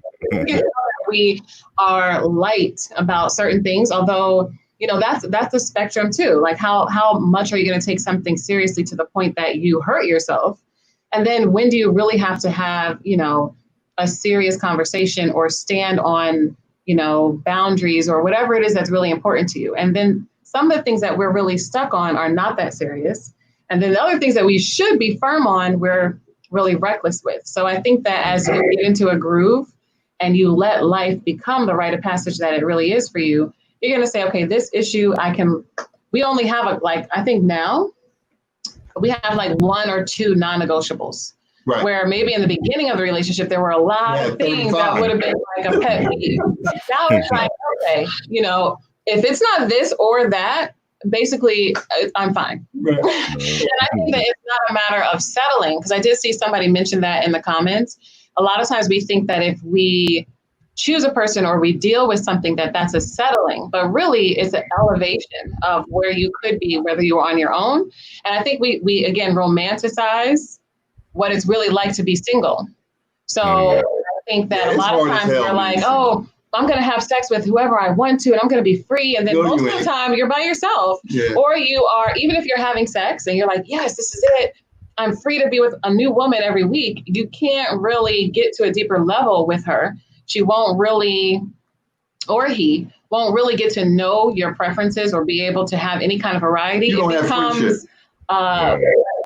[SPEAKER 3] We are light about certain things, although, that's a spectrum too. Like how much are you going to take something seriously to the point that you hurt yourself? And then when do you really have to have, a serious conversation or stand on, boundaries or whatever it is that's really important to you? And then some of the things that we're really stuck on are not that serious. And then the other things that we should be firm on, we're really reckless with. So I think that as you get into a groove and you let life become the rite of passage that it really is for you, you're going to say, okay, this issue, we only have I think now we have like 1 or 2 non-negotiables. Right. Where maybe in the beginning of the relationship, there were a lot of things 35. That would have been like a pet peeve. Now it's like, okay, if it's not this or that, basically, I'm fine. Right. And I think that it's not a matter of settling, because I did see somebody mention that in the comments. A lot of times we think that if we choose a person or we deal with something, that's a settling, but really it's an elevation of where you could be, whether you're on your own. And I think we again, romanticize what it's really like to be single. So I think that a lot of times we're like, oh, I'm going to have sex with whoever I want to, and I'm going to be free. And then most of the time you're by yourself, or you are, even if you're having sex and you're like, yes, this is it. I'm free to be with a new woman every week. You can't really get to a deeper level with her. She won't really, or he won't really get to know your preferences or be able to have any kind of variety. It becomes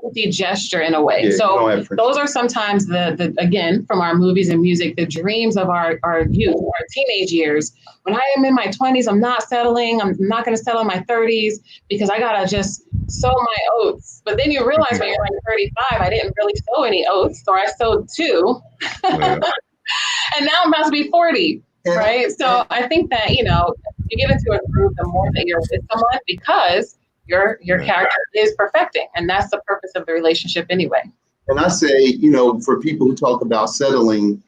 [SPEAKER 3] empty gesture in a way. Yeah, so those are sometimes the again, from our movies and music, the dreams of our youth, our teenage years. When I am in my 20s, I'm not settling. I'm not going to settle in my 30s because I got to just sow my oats. But then you realize when you're like 35, I didn't really sow any oats, or I sowed 2. Yeah. And now I'm about to be 40, right? So I think that, you get into a group, the more that you're with someone, because your character is perfecting. And that's the purpose of the relationship anyway.
[SPEAKER 2] And I say, for people who talk about settling,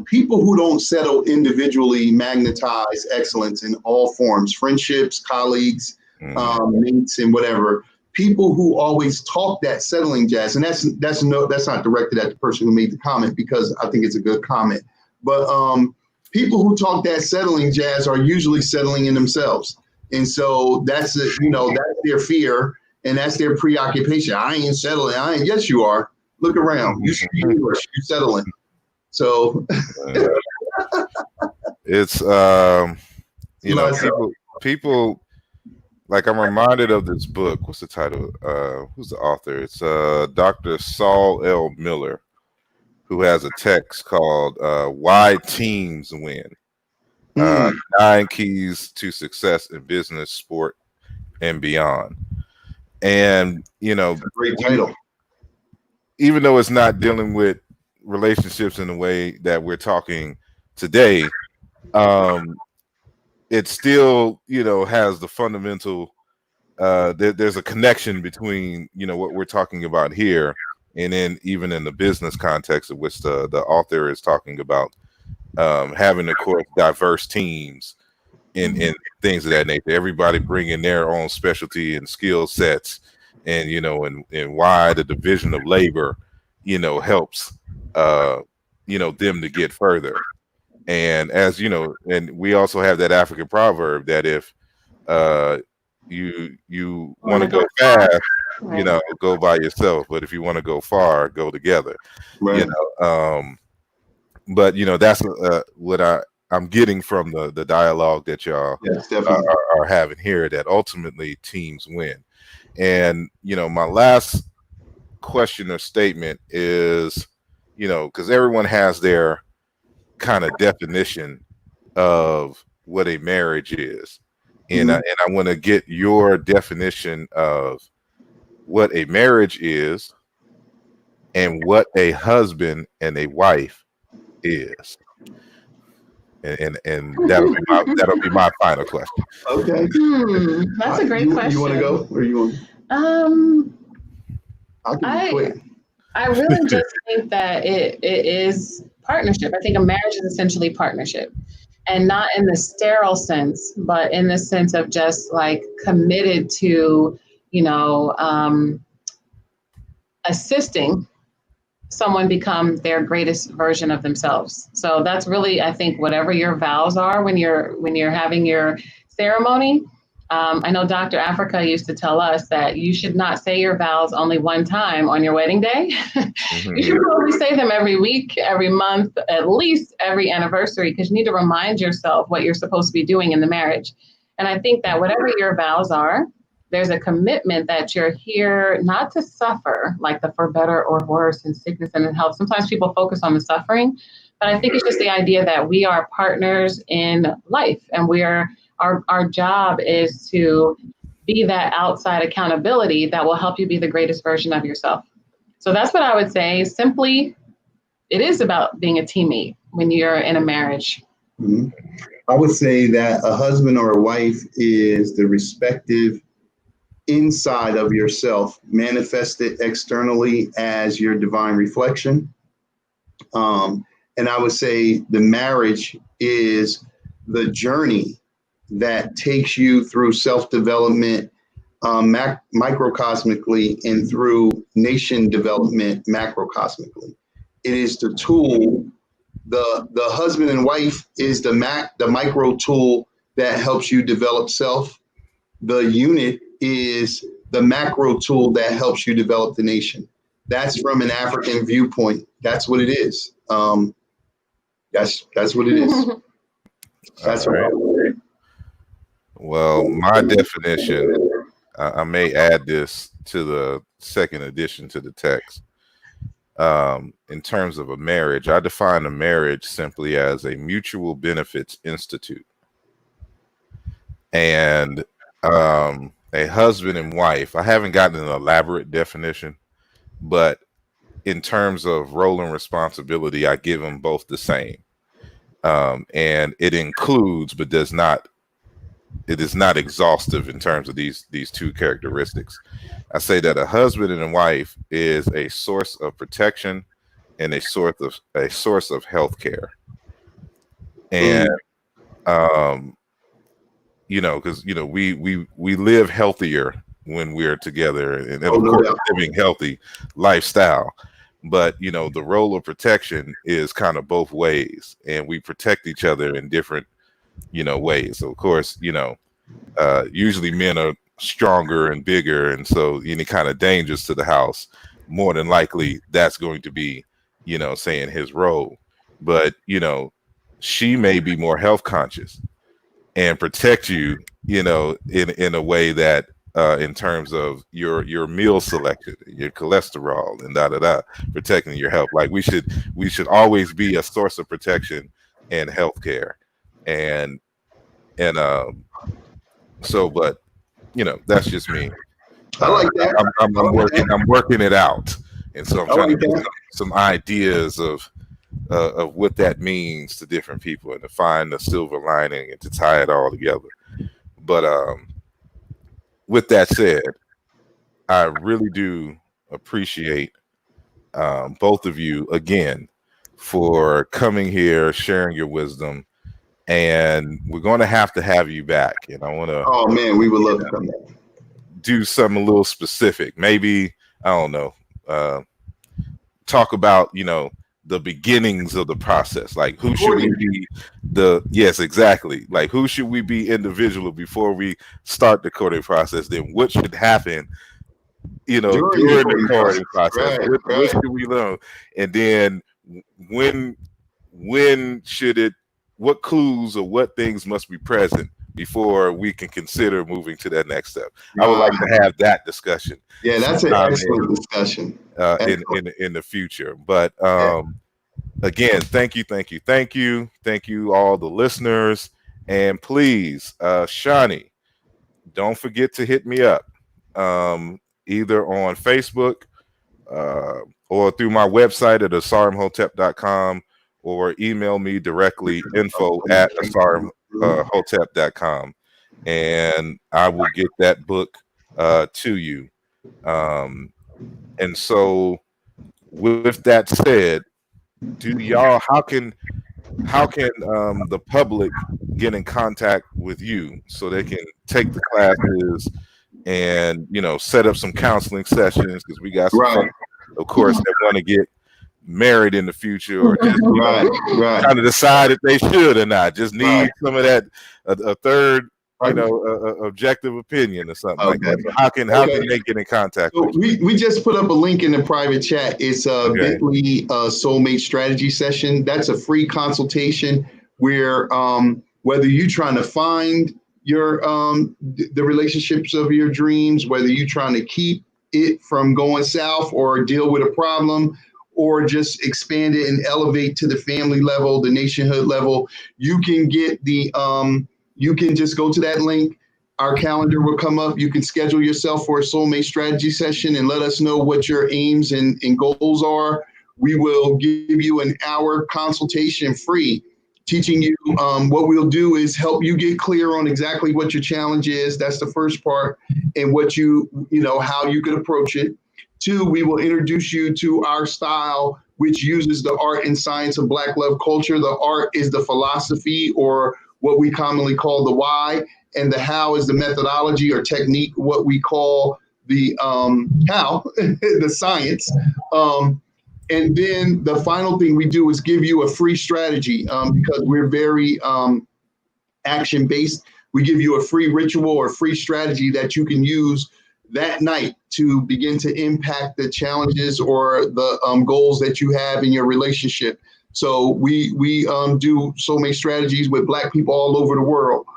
[SPEAKER 2] people who don't settle individually magnetize excellence in all forms, friendships, colleagues, mates, and whatever. People who always talk that settling jazz, and that's not directed at the person who made the comment, because I think it's a good comment. But people who talk that settling jazz are usually settling in themselves. And so that's their fear, and that's their preoccupation. I ain't settling. Yes, you are. Look around. You speak English. You're settling. So
[SPEAKER 1] it's people. Like, I'm reminded of this book. What's the title? Who's the author? It's Dr. Saul L. Miller, who has a text called "Why Teams Win." 9 Keys to Success in Business, Sport, and Beyond. And,
[SPEAKER 2] great title.
[SPEAKER 1] Even though it's not dealing with relationships in the way that we're talking today, it still, has the fundamental, there's a connection between, what we're talking about here, and then even in the business context of which the author is talking about, having, of course, diverse teams in things of that nature. Everybody bringing their own specialty and skill sets, and and why the division of labor, helps them to get further. And as and we also have that African proverb that if you want to go fast, go by yourself, but if you want to go far, go together. Right. But that's what I'm getting from the dialogue that y'all are having here, that ultimately teams win. And my last question or statement is, because everyone has their kind of definition of what a marriage is, and I want to get your definition of what a marriage is and what a husband and a wife is, and that'll be my final question.
[SPEAKER 2] Okay,
[SPEAKER 3] that's a great question.
[SPEAKER 2] You want to go, or you want? I can be quick.
[SPEAKER 3] I really just think that it is partnership. I think a marriage is essentially partnership, and not in the sterile sense, but in the sense of just like committed to, assisting someone become their greatest version of themselves. So that's really, I think, whatever your vows are when you're having your ceremony. I know Dr. Afrika used to tell us that you should not say your vows only one time on your wedding day. You should probably say them every week, every month, at least every anniversary, because you need to remind yourself what you're supposed to be doing in the marriage. And I think that whatever your vows are, there's a commitment that you're here not to suffer, like the for better or worse in sickness and in health. Sometimes people focus on the suffering, but I think it's just the idea that we are partners in life, and we are Our job is to be that outside accountability that will help you be the greatest version of yourself. So that's what I would say. Simply, it is about being a teammate when you're in a marriage.
[SPEAKER 2] Mm-hmm. I would say that a husband or a wife is the respective inside of yourself, manifested externally as your divine reflection. And I would say the marriage is the journey that takes you through self-development microcosmically and through nation development macrocosmically. It is the tool. The husband and wife is the micro tool that helps you develop self. The unit is the macro tool that helps you develop the nation. That's from an African viewpoint. That's what it is. That's what it is. That's right.
[SPEAKER 1] Well, my definition, I may add this to the second addition to the text. In terms of a marriage, I define a marriage simply as a mutual benefits institute. And a husband and wife, I haven't gotten an elaborate definition, but in terms of role and responsibility, I give them both the same. And it includes, but does not, it is not exhaustive in terms of these two characteristics. I say that a husband and a wife is a source of protection and a source of health care. And you know, because you know, we live healthier when we're together, and of course living healthy lifestyle. But you know, the role of protection is kind of both ways, and we protect each other in different, you know, ways. So of course, you know, usually men are stronger and bigger, and so any kind of dangers to the house, more than likely that's going to be, you know, saying his role. But you know, she may be more health conscious and protect you, you know, in a way that in terms of your meal selection, your cholesterol, and protecting your health. Like we should always be a source of protection and healthcare, and so, but you know, that's just me.
[SPEAKER 2] I like that.
[SPEAKER 1] I'm working it out, and so I'm trying to get some ideas of what that means to different people, and to find the silver lining and to tie it all together. But with that said, I really do appreciate both of you again for coming here, sharing your wisdom, and we're going to have you back. And I want to.
[SPEAKER 2] Oh man, we would love to come back.
[SPEAKER 1] Do something a little specific. Maybe I don't know. Talk about, you know, the beginnings of the process. Like who should we be yes, exactly. Like who should we be individually before we start the courting process? Then what should happen, you know, during the courting process? What should we learn? And then when should it, what clues or what things must be present before we can consider moving to that next step? I would like to have that discussion.
[SPEAKER 2] Yeah, that's an excellent discussion.
[SPEAKER 1] In the future. But again, thank you all the listeners, and please, Shani, don't forget to hit me up either on Facebook or through my website at asarimhotep.com, or email me directly info@asarimhotep.com, and I will get that book to you. And so with that said, how can the public get in contact with you so they can take the classes and, you know, set up some counseling sessions? Because we got some folks, of course, that want to get married in the future, or just trying to decide if they should or not. Just need some of that a third, you know, objective opinion or something like that. So how can they get in contact with you?
[SPEAKER 2] We just put up a link in the private chat. It's a bit.ly soulmate strategy session. That's a free consultation where whether you're trying to find your the relationships of your dreams, whether you're trying to keep it from going south or deal with a problem, or just expand it and elevate to the family level, the nationhood level, you can get the you can just go to that link. Our calendar will come up. You can schedule yourself for a soulmate strategy session and let us know what your aims and goals are. We will give you an hour consultation free, teaching you. What we'll do is help you get clear on exactly what your challenge is. That's the first part, and what how you could approach it. 2, we will introduce you to our style, which uses the art and science of Black love culture. The art is the philosophy, or what we commonly call the why, and the how is the methodology or technique, what we call the how, the science. And then the final thing we do is give you a free strategy, because we're very action-based. We give you a free ritual or free strategy that you can use that night to begin to impact the challenges or the goals that you have in your relationship. So we do soulmate strategies with Black people all over the world.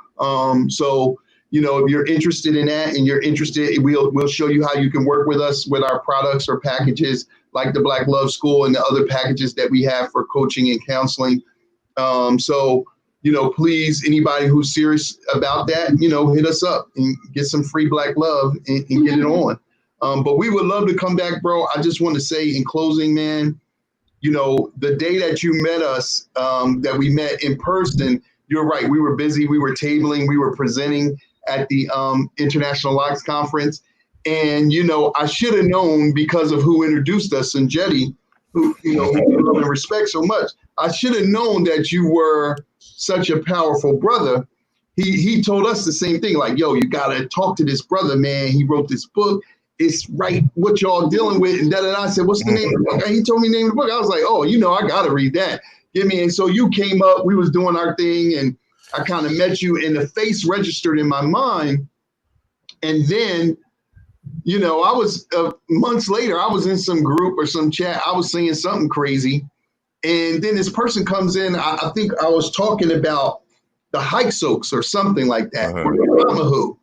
[SPEAKER 2] So, if you're interested in that and you're interested, we'll show you how you can work with us with our products or packages like the Black Love School and the other packages that we have for coaching and counseling. So, please, anybody who's serious about that, hit us up and get some free Black love and get it on. But we would love to come back, bro. I just want to say in closing, man, the day that you met us, that we met in person, you're right. We were busy. We were tabling. We were presenting at the International Locks Conference. And, I should have known, because of who introduced us, Sanjetti, who, we love and respect so much. I should have known that you were such a powerful brother. He told us the same thing, like, yo, you got to talk to this brother, man. He wrote this book. It's right what y'all dealing with. And I said, what's the name of the book? And he told me the name of the book. I was like, oh, I got to read that. And so you came up, we was doing our thing, and I kind of met you, and the face registered in my mind. And then, I was months later, I was in some group or some chat. I was saying something crazy. And then this person comes in. I think I was talking about the hike soaks or something like that, or the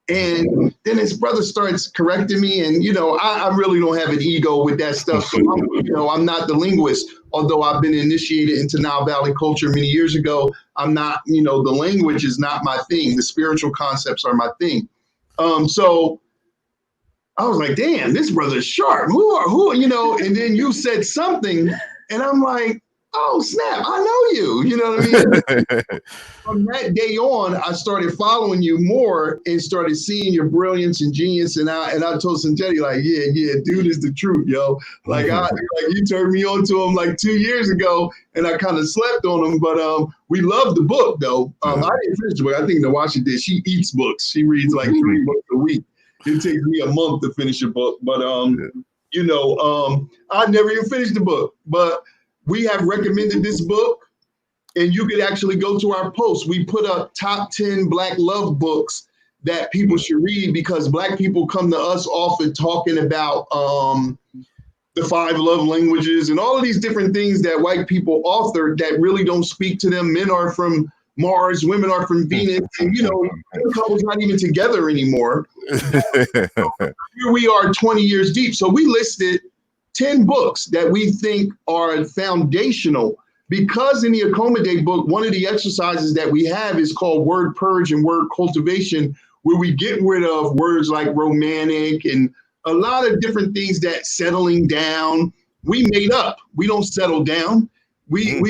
[SPEAKER 2] and then his brother starts correcting me. And, I really don't have an ego with that stuff. So, I'm not the linguist, although I've been initiated into Nile Valley culture many years ago. I'm not, the language is not my thing. The spiritual concepts are my thing. So I was like, damn, this brother's sharp. Who, and then you said something, and I'm like, oh, snap, I know you. You know what I mean? From that day on, I started following you more and started seeing your brilliance and genius. And I told Sanjetti, like, yeah, dude is the truth, yo. Like, you turned me on to him like 2 years ago, and I kind of slept on him. But we love the book, though. I didn't finish the book. I think Nwasha did. She eats books. She reads like 3 books a week. It takes me a month to finish a book. But, I never even finished the book. But we have recommended this book, and you could actually go to our post. We put up top 10 Black love books that people should read, because Black people come to us often talking about the 5 love languages and all of these different things that white people authored that really don't speak to them. Men are from Mars, women are from Venus, and couples not even together anymore. Here we are 20 years deep. So we listed 10 books that we think are foundational, because in the Akoma Day book, one of the exercises that we have is called word purge and word cultivation, where we get rid of words like romantic and a lot of different things that settling down. We made up. We don't settle down. We're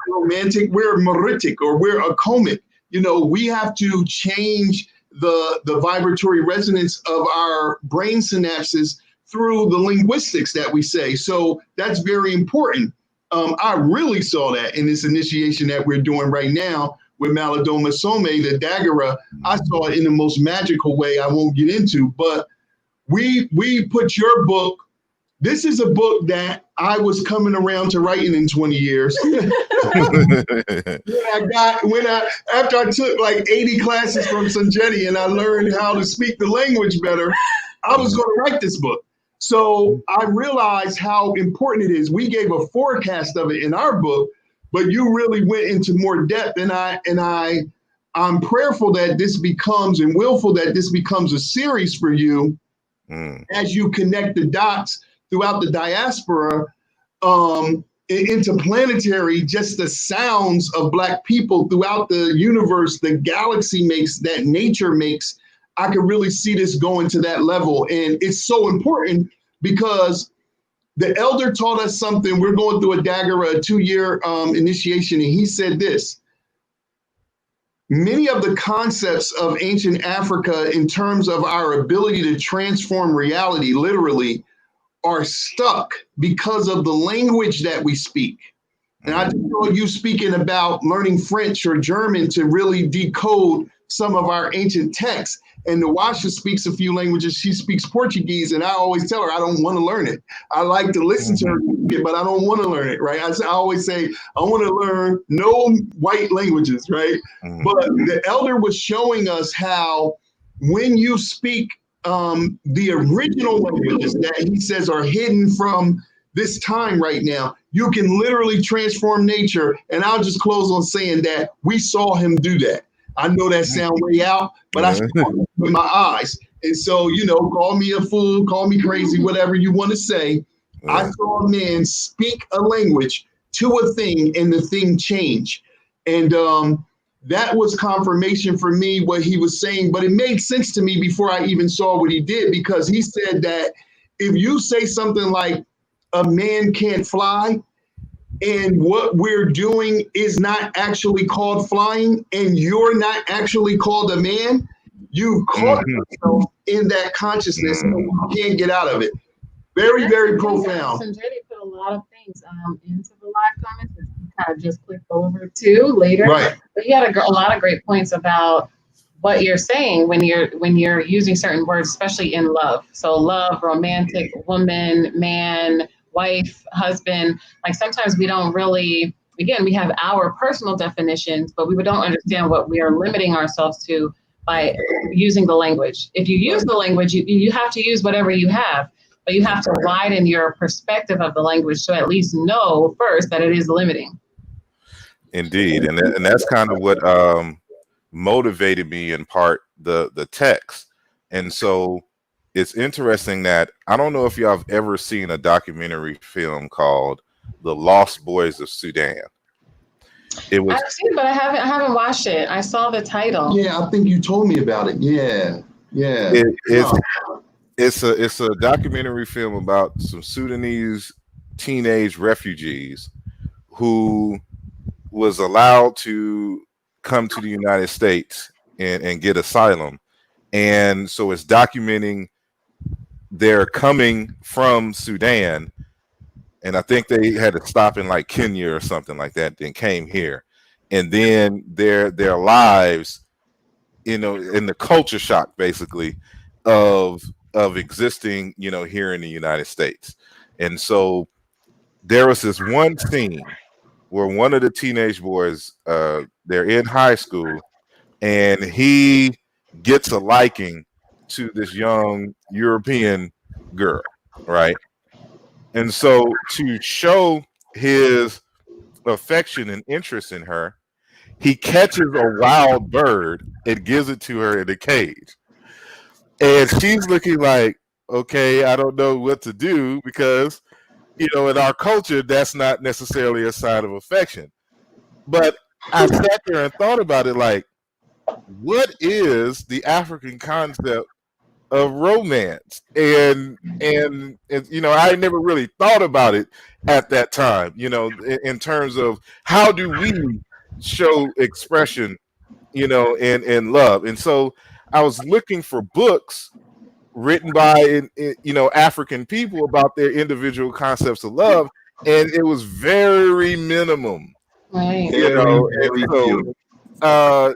[SPEAKER 2] romantic. We're meritic, or we're Akomic. We have to change the vibratory resonance of our brain synapses through the linguistics that we say. So that's very important. I really saw that in this initiation that we're doing right now with Malidoma Some, the Daggara. I saw it in the most magical way I won't get into, but we put your book. This is a book that I was coming around to writing in 20 years. After I took like 80 classes from Sanjetti and I learned how to speak the language better, I was going to write this book. So I realized how important it is. We gave a forecast of it in our book, but you really went into more depth. And I'm prayerful that this becomes, and willful that this becomes, a series for you as you connect the dots throughout the diaspora, interplanetary, just the sounds of Black people throughout the universe, the galaxy makes, that nature makes, I could really see this going to that level. And it's so important because the elder taught us something. We're going through a Dagara, a 2-year initiation, and he said this: many of the concepts of ancient Africa in terms of our ability to transform reality, literally, are stuck because of the language that we speak. And I just know you speaking about learning French or German to really decode some of our ancient texts. And Nwasha speaks a few languages. She speaks Portuguese, and I always tell her I don't want to learn it. I like to listen to her, but I don't want to learn it, right? I always say I want to learn no white languages, right? But the elder was showing us how when you speak the original languages that he says are hidden from this time right now, you can literally transform nature. And I'll just close on saying that we saw him do that. I know that sound way out, but I saw it with my eyes. And so, you know, call me a fool, call me crazy, whatever you want to say. I saw a man speak a language to a thing and the thing change. And that was confirmation for me, what he was saying, but it made sense to me before I even saw what he did, because he said that if you say something like a man can't fly, and what we're doing is not actually called flying, and you're not actually called a man, you caught yourself in that consciousness and you can't get out of it. Very, very profound.
[SPEAKER 3] And Jenny put a lot of things into the live comments that you kind of just clicked over to later.
[SPEAKER 2] Right.
[SPEAKER 3] But you had a lot of great points about what you're saying when you're using certain words, especially in love. So love, romantic, woman, man, wife, husband. Like sometimes we don't really, again, we have our personal definitions, but we don't understand what we are limiting ourselves to by using the language. If you use the language, you have to use whatever you have, but you have to widen your perspective of the language to at least know first that it is limiting.
[SPEAKER 1] Indeed. And that's kind of what motivated me in part, the text. And so it's interesting that I don't know if y'all have ever seen a documentary film called The Lost Boys of Sudan. It was,
[SPEAKER 3] I've seen it, but I haven't watched it. I saw the title.
[SPEAKER 2] Yeah, I think you told me about it. Yeah.
[SPEAKER 1] It's a documentary film about some Sudanese teenage refugees who was allowed to come to the United States and get asylum. And so it's documenting their coming from Sudan. And I think they had to stop in like Kenya or something like that, then came here. And then their lives, you know, in the culture shock basically of existing, you know, here in the United States. And so there was this one scene where one of the teenage boys, they're in high school, and he gets a liking to this young European girl, right? And so to show his affection and interest in her, he catches a wild bird and gives it to her in a cage. And she's looking like, okay, I don't know what to do, because, you know, in our culture, that's not necessarily a sign of affection. But I sat there and thought about it, like, what is the African concept of romance? And you know, I never really thought about it at that time, you know, in terms of how do we show expression, you know, in love. And so I was looking for books written by you know, African people about their individual concepts of love, and it was very minimum.
[SPEAKER 3] Right.
[SPEAKER 1] You know,
[SPEAKER 2] Very
[SPEAKER 1] and so
[SPEAKER 2] few.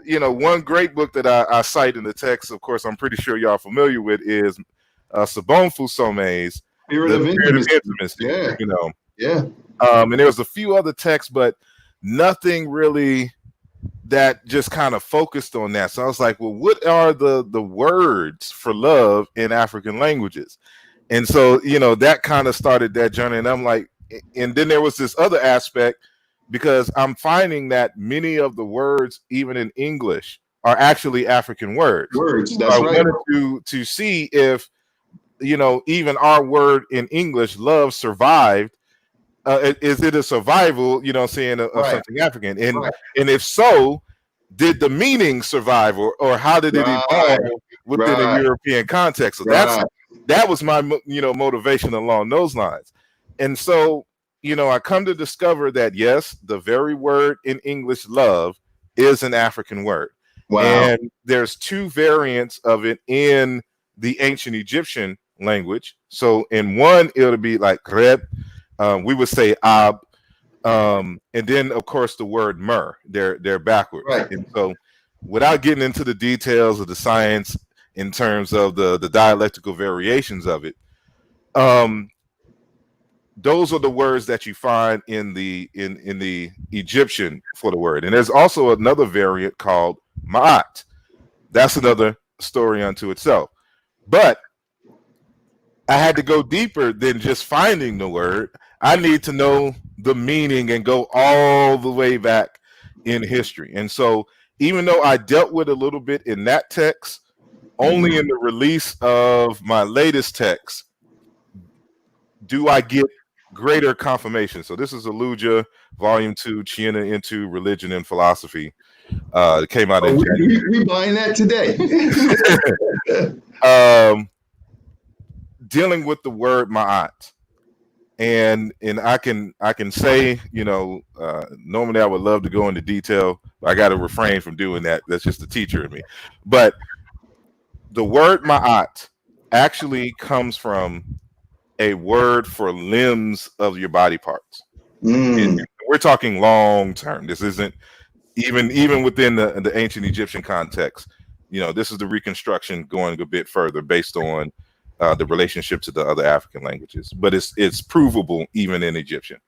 [SPEAKER 1] you know, one great book that I cite in the text, of course, I'm pretty sure y'all are familiar with, is Sabon Fusome's
[SPEAKER 2] Spirit of
[SPEAKER 1] Intimacy.
[SPEAKER 2] Yeah.
[SPEAKER 1] You know,
[SPEAKER 2] Yeah.
[SPEAKER 1] and there was a few other texts, but nothing really that just kind of focused on that. So I was like, well, what are the words for love in African languages? And so, you know, that kind of started that journey. And I'm like, and then there was this other aspect, because I'm finding that many of the words, even in English, are actually African words.
[SPEAKER 2] That's
[SPEAKER 1] I
[SPEAKER 2] right.
[SPEAKER 1] wanted to see if, you know, even our word in English, love, survived is it a survival, you know what I'm saying, of
[SPEAKER 2] Right.
[SPEAKER 1] something African? And
[SPEAKER 2] Right.
[SPEAKER 1] and if so, did the meaning survive, or how did it evolve
[SPEAKER 2] Right.
[SPEAKER 1] within a
[SPEAKER 2] Right.
[SPEAKER 1] European context? So
[SPEAKER 2] Right.
[SPEAKER 1] that was my motivation along those lines. And so, I come to discover that yes, the very word in English, love, is an African word.
[SPEAKER 2] Wow.
[SPEAKER 1] And there's two variants of it in the ancient Egyptian language. So in one, it'll be like reb, we would say ab, and then of course the word myrrh. They're backwards.
[SPEAKER 2] Right.
[SPEAKER 1] And so, without getting into the details of the science in terms of the dialectical variations of it, those are the words that you find in the Egyptian for the word. And there's also another variant called ma'at. That's another story unto itself. But I had to go deeper than just finding the word. I need to know the meaning and go all the way back in history. And so, even though I dealt with a little bit in that text, only in the release of my latest text do I get greater confirmation. So this is Aluja, Volume 2, Chiena into Religion and Philosophy. It came out in January.
[SPEAKER 2] We buying that today.
[SPEAKER 1] Dealing with the word ma'at. And I can say, normally I would love to go into detail, but I got to refrain from doing that. That's just the teacher in me. But the word ma'at actually comes from a word for limbs of your body parts. And we're talking long term. This isn't even within the ancient Egyptian context. This is the reconstruction going a bit further based on the relationship to the other African languages, but it's provable even in Egyptian.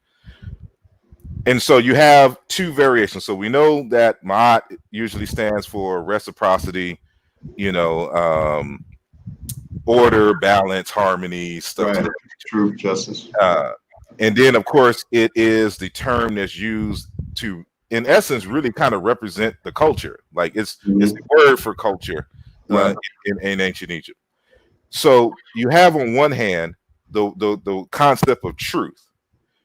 [SPEAKER 1] And so you have two variations. So we know that Ma'at usually stands for reciprocity, order, balance, harmony, stuff.
[SPEAKER 2] Right. Truth, justice.
[SPEAKER 1] And then, of course, it is the term that's used to, in essence, really kind of represent the culture. Like it's the word for culture in ancient Egypt. So you have on one hand the concept of truth.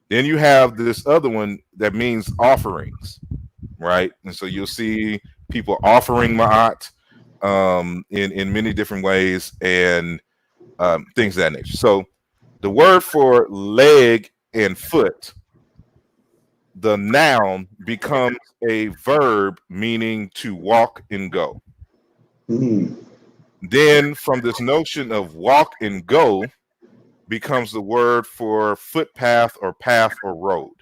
[SPEAKER 1] Then you have this other one that means offerings, right? And so you'll see people offering ma'at in many different ways and things of that nature. So the word for leg and foot, the noun, becomes a verb meaning to walk and go. Then from this notion of walk and go becomes the word for footpath or path or road.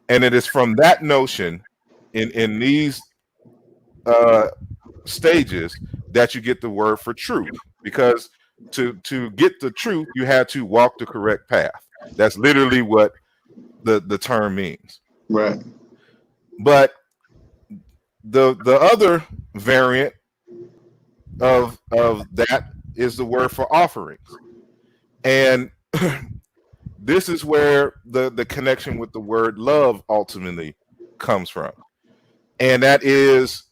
[SPEAKER 1] And it is from that notion in these stages that you get the word for truth, because to get the truth, you had to walk the correct path. That's literally what the term means.
[SPEAKER 2] Right.
[SPEAKER 1] But the other variant of that is the word for offerings. And this is where the connection with the word love ultimately comes from. And that is,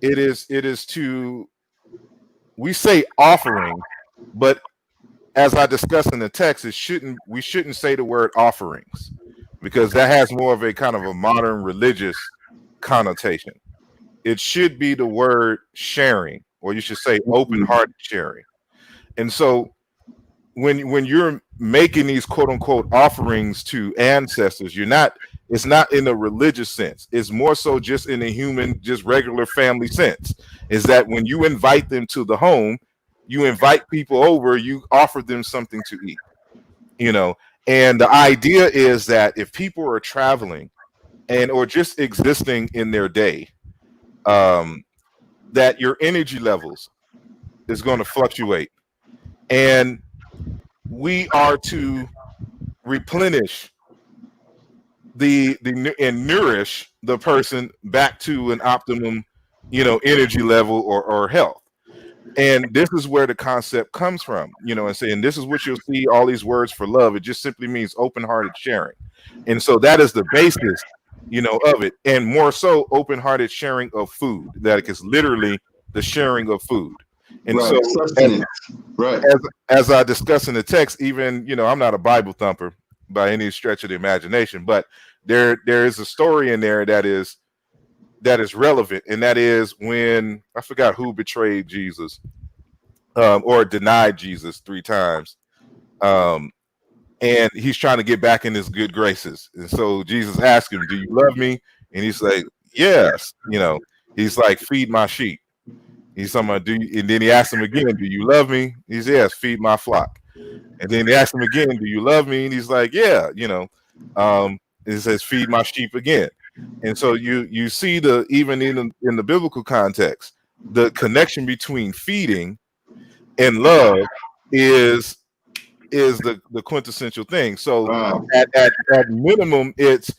[SPEAKER 1] it is to, we say offering, but as I discussed in the text, we shouldn't say the word offerings, because that has more of a kind of a modern religious connotation. It should be the word sharing, or you should say open-hearted sharing. And so when you're making these quote unquote offerings to ancestors, it's not in a religious sense. It's more so just in a human, just regular family sense. Is that when you invite them to the home, you invite people over, you offer them something to eat, and the idea is that if people are traveling or just existing in their day, that your energy levels is going to fluctuate, and we are to replenish and nourish the person back to an optimum, energy level or health. And this is where the concept comes from, and saying this is what you'll see all these words for love. It just simply means open-hearted sharing. And so that is the basis, of it. And more so open-hearted sharing of food, that is literally the sharing of food. And
[SPEAKER 2] right. So as I discuss in the text,
[SPEAKER 1] even, I'm not a Bible thumper. by any stretch of the imagination, but there is a story in there that is relevant, and that is when I forgot who betrayed Jesus, or denied Jesus 3 times, and he's trying to get back in his good graces, and so Jesus asked him, "Do you love me?" And he's like, "Yes." He's like, "Feed my sheep." He's talking about, and then he asked him again, "Do you love me?" He says, "Yes, feed my flock." And then they asked him again, "Do you love me?" And he's like, "Yeah." It says, "Feed my sheep" again. And so you see even in the biblical context, the connection between feeding and love is the quintessential thing. So
[SPEAKER 2] Wow.
[SPEAKER 1] at minimum, it's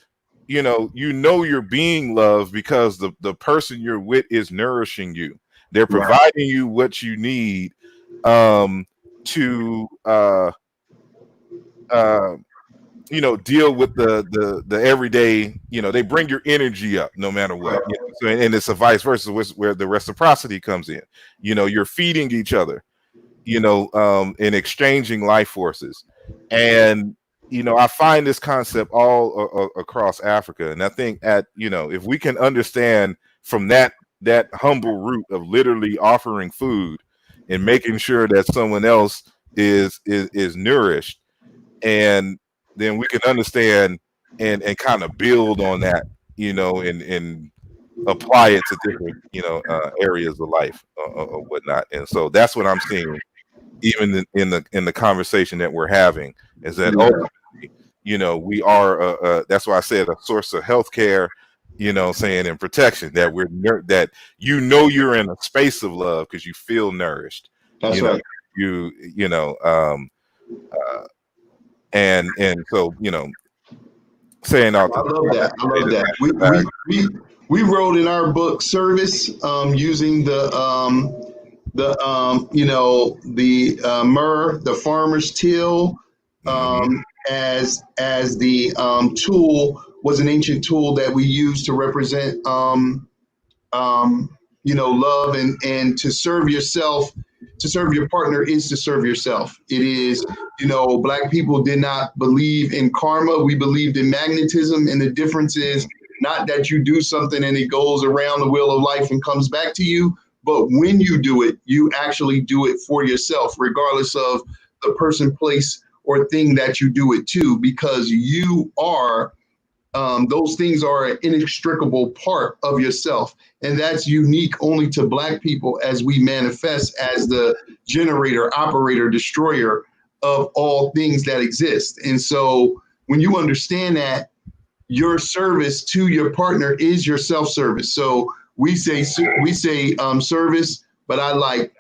[SPEAKER 1] you're being loved because the person you're with is nourishing you. They're providing you what you need to deal with the everyday. They bring your energy up no matter what. So, and it's a vice versa, where the reciprocity comes in. You're feeding each other, and exchanging life forces. And I find this concept all across Africa, and I think if we can understand from that humble root of literally offering food and making sure that someone else is nourished, and then we can understand and kind of build on that, and apply it to different areas of life, or whatnot. And so that's what I'm seeing even in the conversation that we're having, is that ultimately, we are that's why I said a source of healthcare, saying, and protection, that that you're in a space of love because you feel nourished.
[SPEAKER 2] That's right.
[SPEAKER 1] And so saying all
[SPEAKER 2] I love that. I love that. We wrote in our book Service, using the myrrh, the farmer's till, as the tool, was an ancient tool that we use to represent love, and to serve yourself. To serve your partner is to serve yourself. It is, Black people did not believe in karma. We believed in magnetism. And the difference is not that you do something and it goes around the wheel of life and comes back to you, but when you do it, you actually do it for yourself, regardless of the person, place, or thing that you do it to, because you are, those things are an inextricable part of yourself. And that's unique only to Black people, as we manifest as the generator, operator, destroyer of all things that exist. And so when you understand that, your service to your partner is your self-service. So we say service, but I like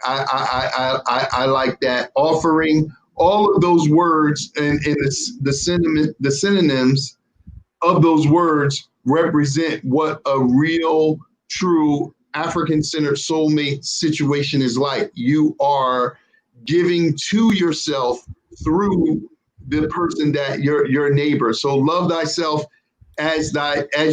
[SPEAKER 2] that offering. All of those words and the synonyms of those words represent what a real, true African-centered soulmate situation is like. You are giving to yourself through the person that your neighbor. So love thyself as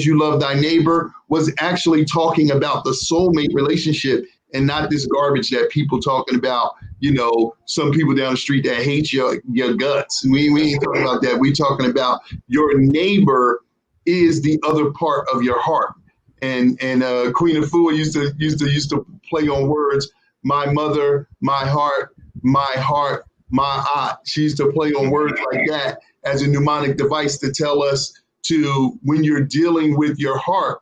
[SPEAKER 2] you love thy neighbor was actually talking about the soulmate relationship, and not this garbage that people talking about. Some people down the street that hate your guts. We ain't talking about that. We talking about your neighbor is the other part of your heart. And Queen Afua used to play on words. My mother, my heart, my aunt. She used to play on words like that as a mnemonic device to tell us to, when you're dealing with your heart,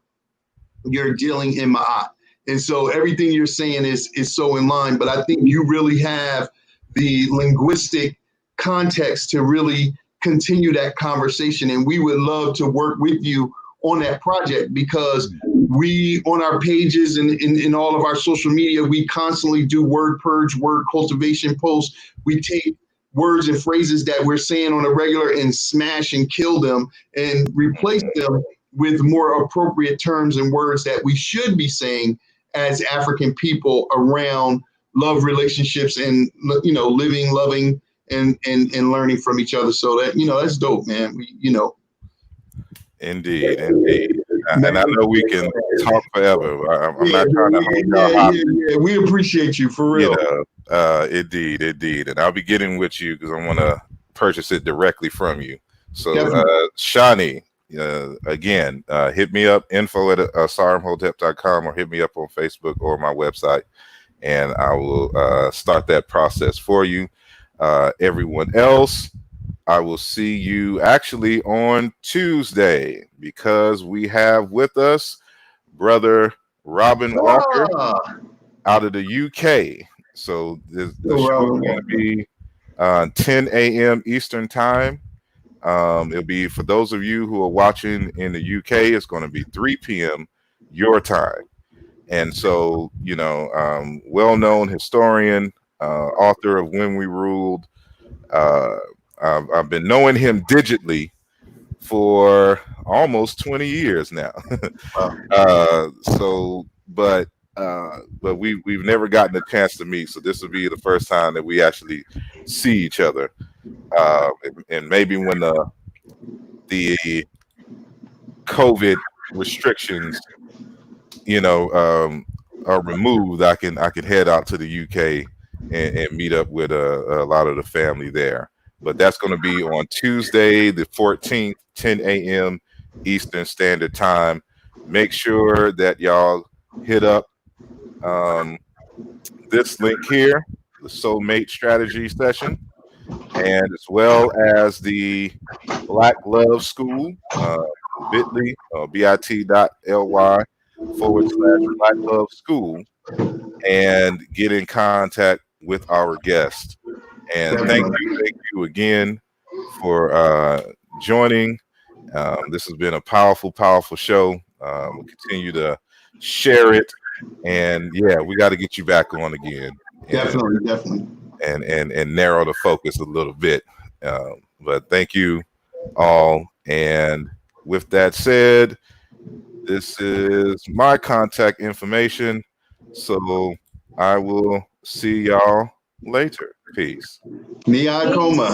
[SPEAKER 2] you're dealing in Ma'at. And so everything you're saying is so in line, but I think you really have the linguistic context to really continue that conversation. And we would love to work with you on that project, because we, on our pages and in all of our social media, we constantly do word purge, word cultivation posts. We take words and phrases that we're saying on a regular and smash and kill them and replace them with more appropriate terms and words that we should be saying as African people around love, relationships, and living, loving, and learning from each other. So that that's dope, man.
[SPEAKER 1] Indeed. And I know we can talk forever. I'm not trying to hold y'all hostage.
[SPEAKER 2] Yeah. We appreciate you, for real.
[SPEAKER 1] Indeed. And I'll be getting with you because I want to purchase it directly from you. So, Shani, again, hit me up, info@saramhotep.com, or hit me up on Facebook or my website, and I will start that process for you. Everyone else, I will see you actually on Tuesday, because we have with us Brother Robin Walker out of the UK. So the show is going to be 10 a.m. Eastern time. It'll be, for those of you who are watching in the UK, it's going to be 3 p.m. your time. And so, well-known historian, author of When We Ruled. I've been knowing him digitally for almost 20 years now. But we've never gotten a chance to meet. So this will be the first time that we actually see each other. And maybe when the COVID restrictions, are removed, I can head out to the UK and meet up with a lot of the family there. But that's going to be on Tuesday, the 14th, 10 a.m. Eastern Standard Time. Make sure that y'all hit up this link here, the Soulmate Strategy Session, and as well as the Black Love School, bit.ly, bit.ly/Black Love School, and get in contact with our guest. And thank you again for joining. This has been a powerful, powerful show. We'll continue to share it, and we got to get you back on again.
[SPEAKER 2] Definitely.
[SPEAKER 1] And narrow the focus a little bit. But thank you all. And with that said, this is my contact information. So I will see y'all later. Peace.
[SPEAKER 2] Ni Akoma.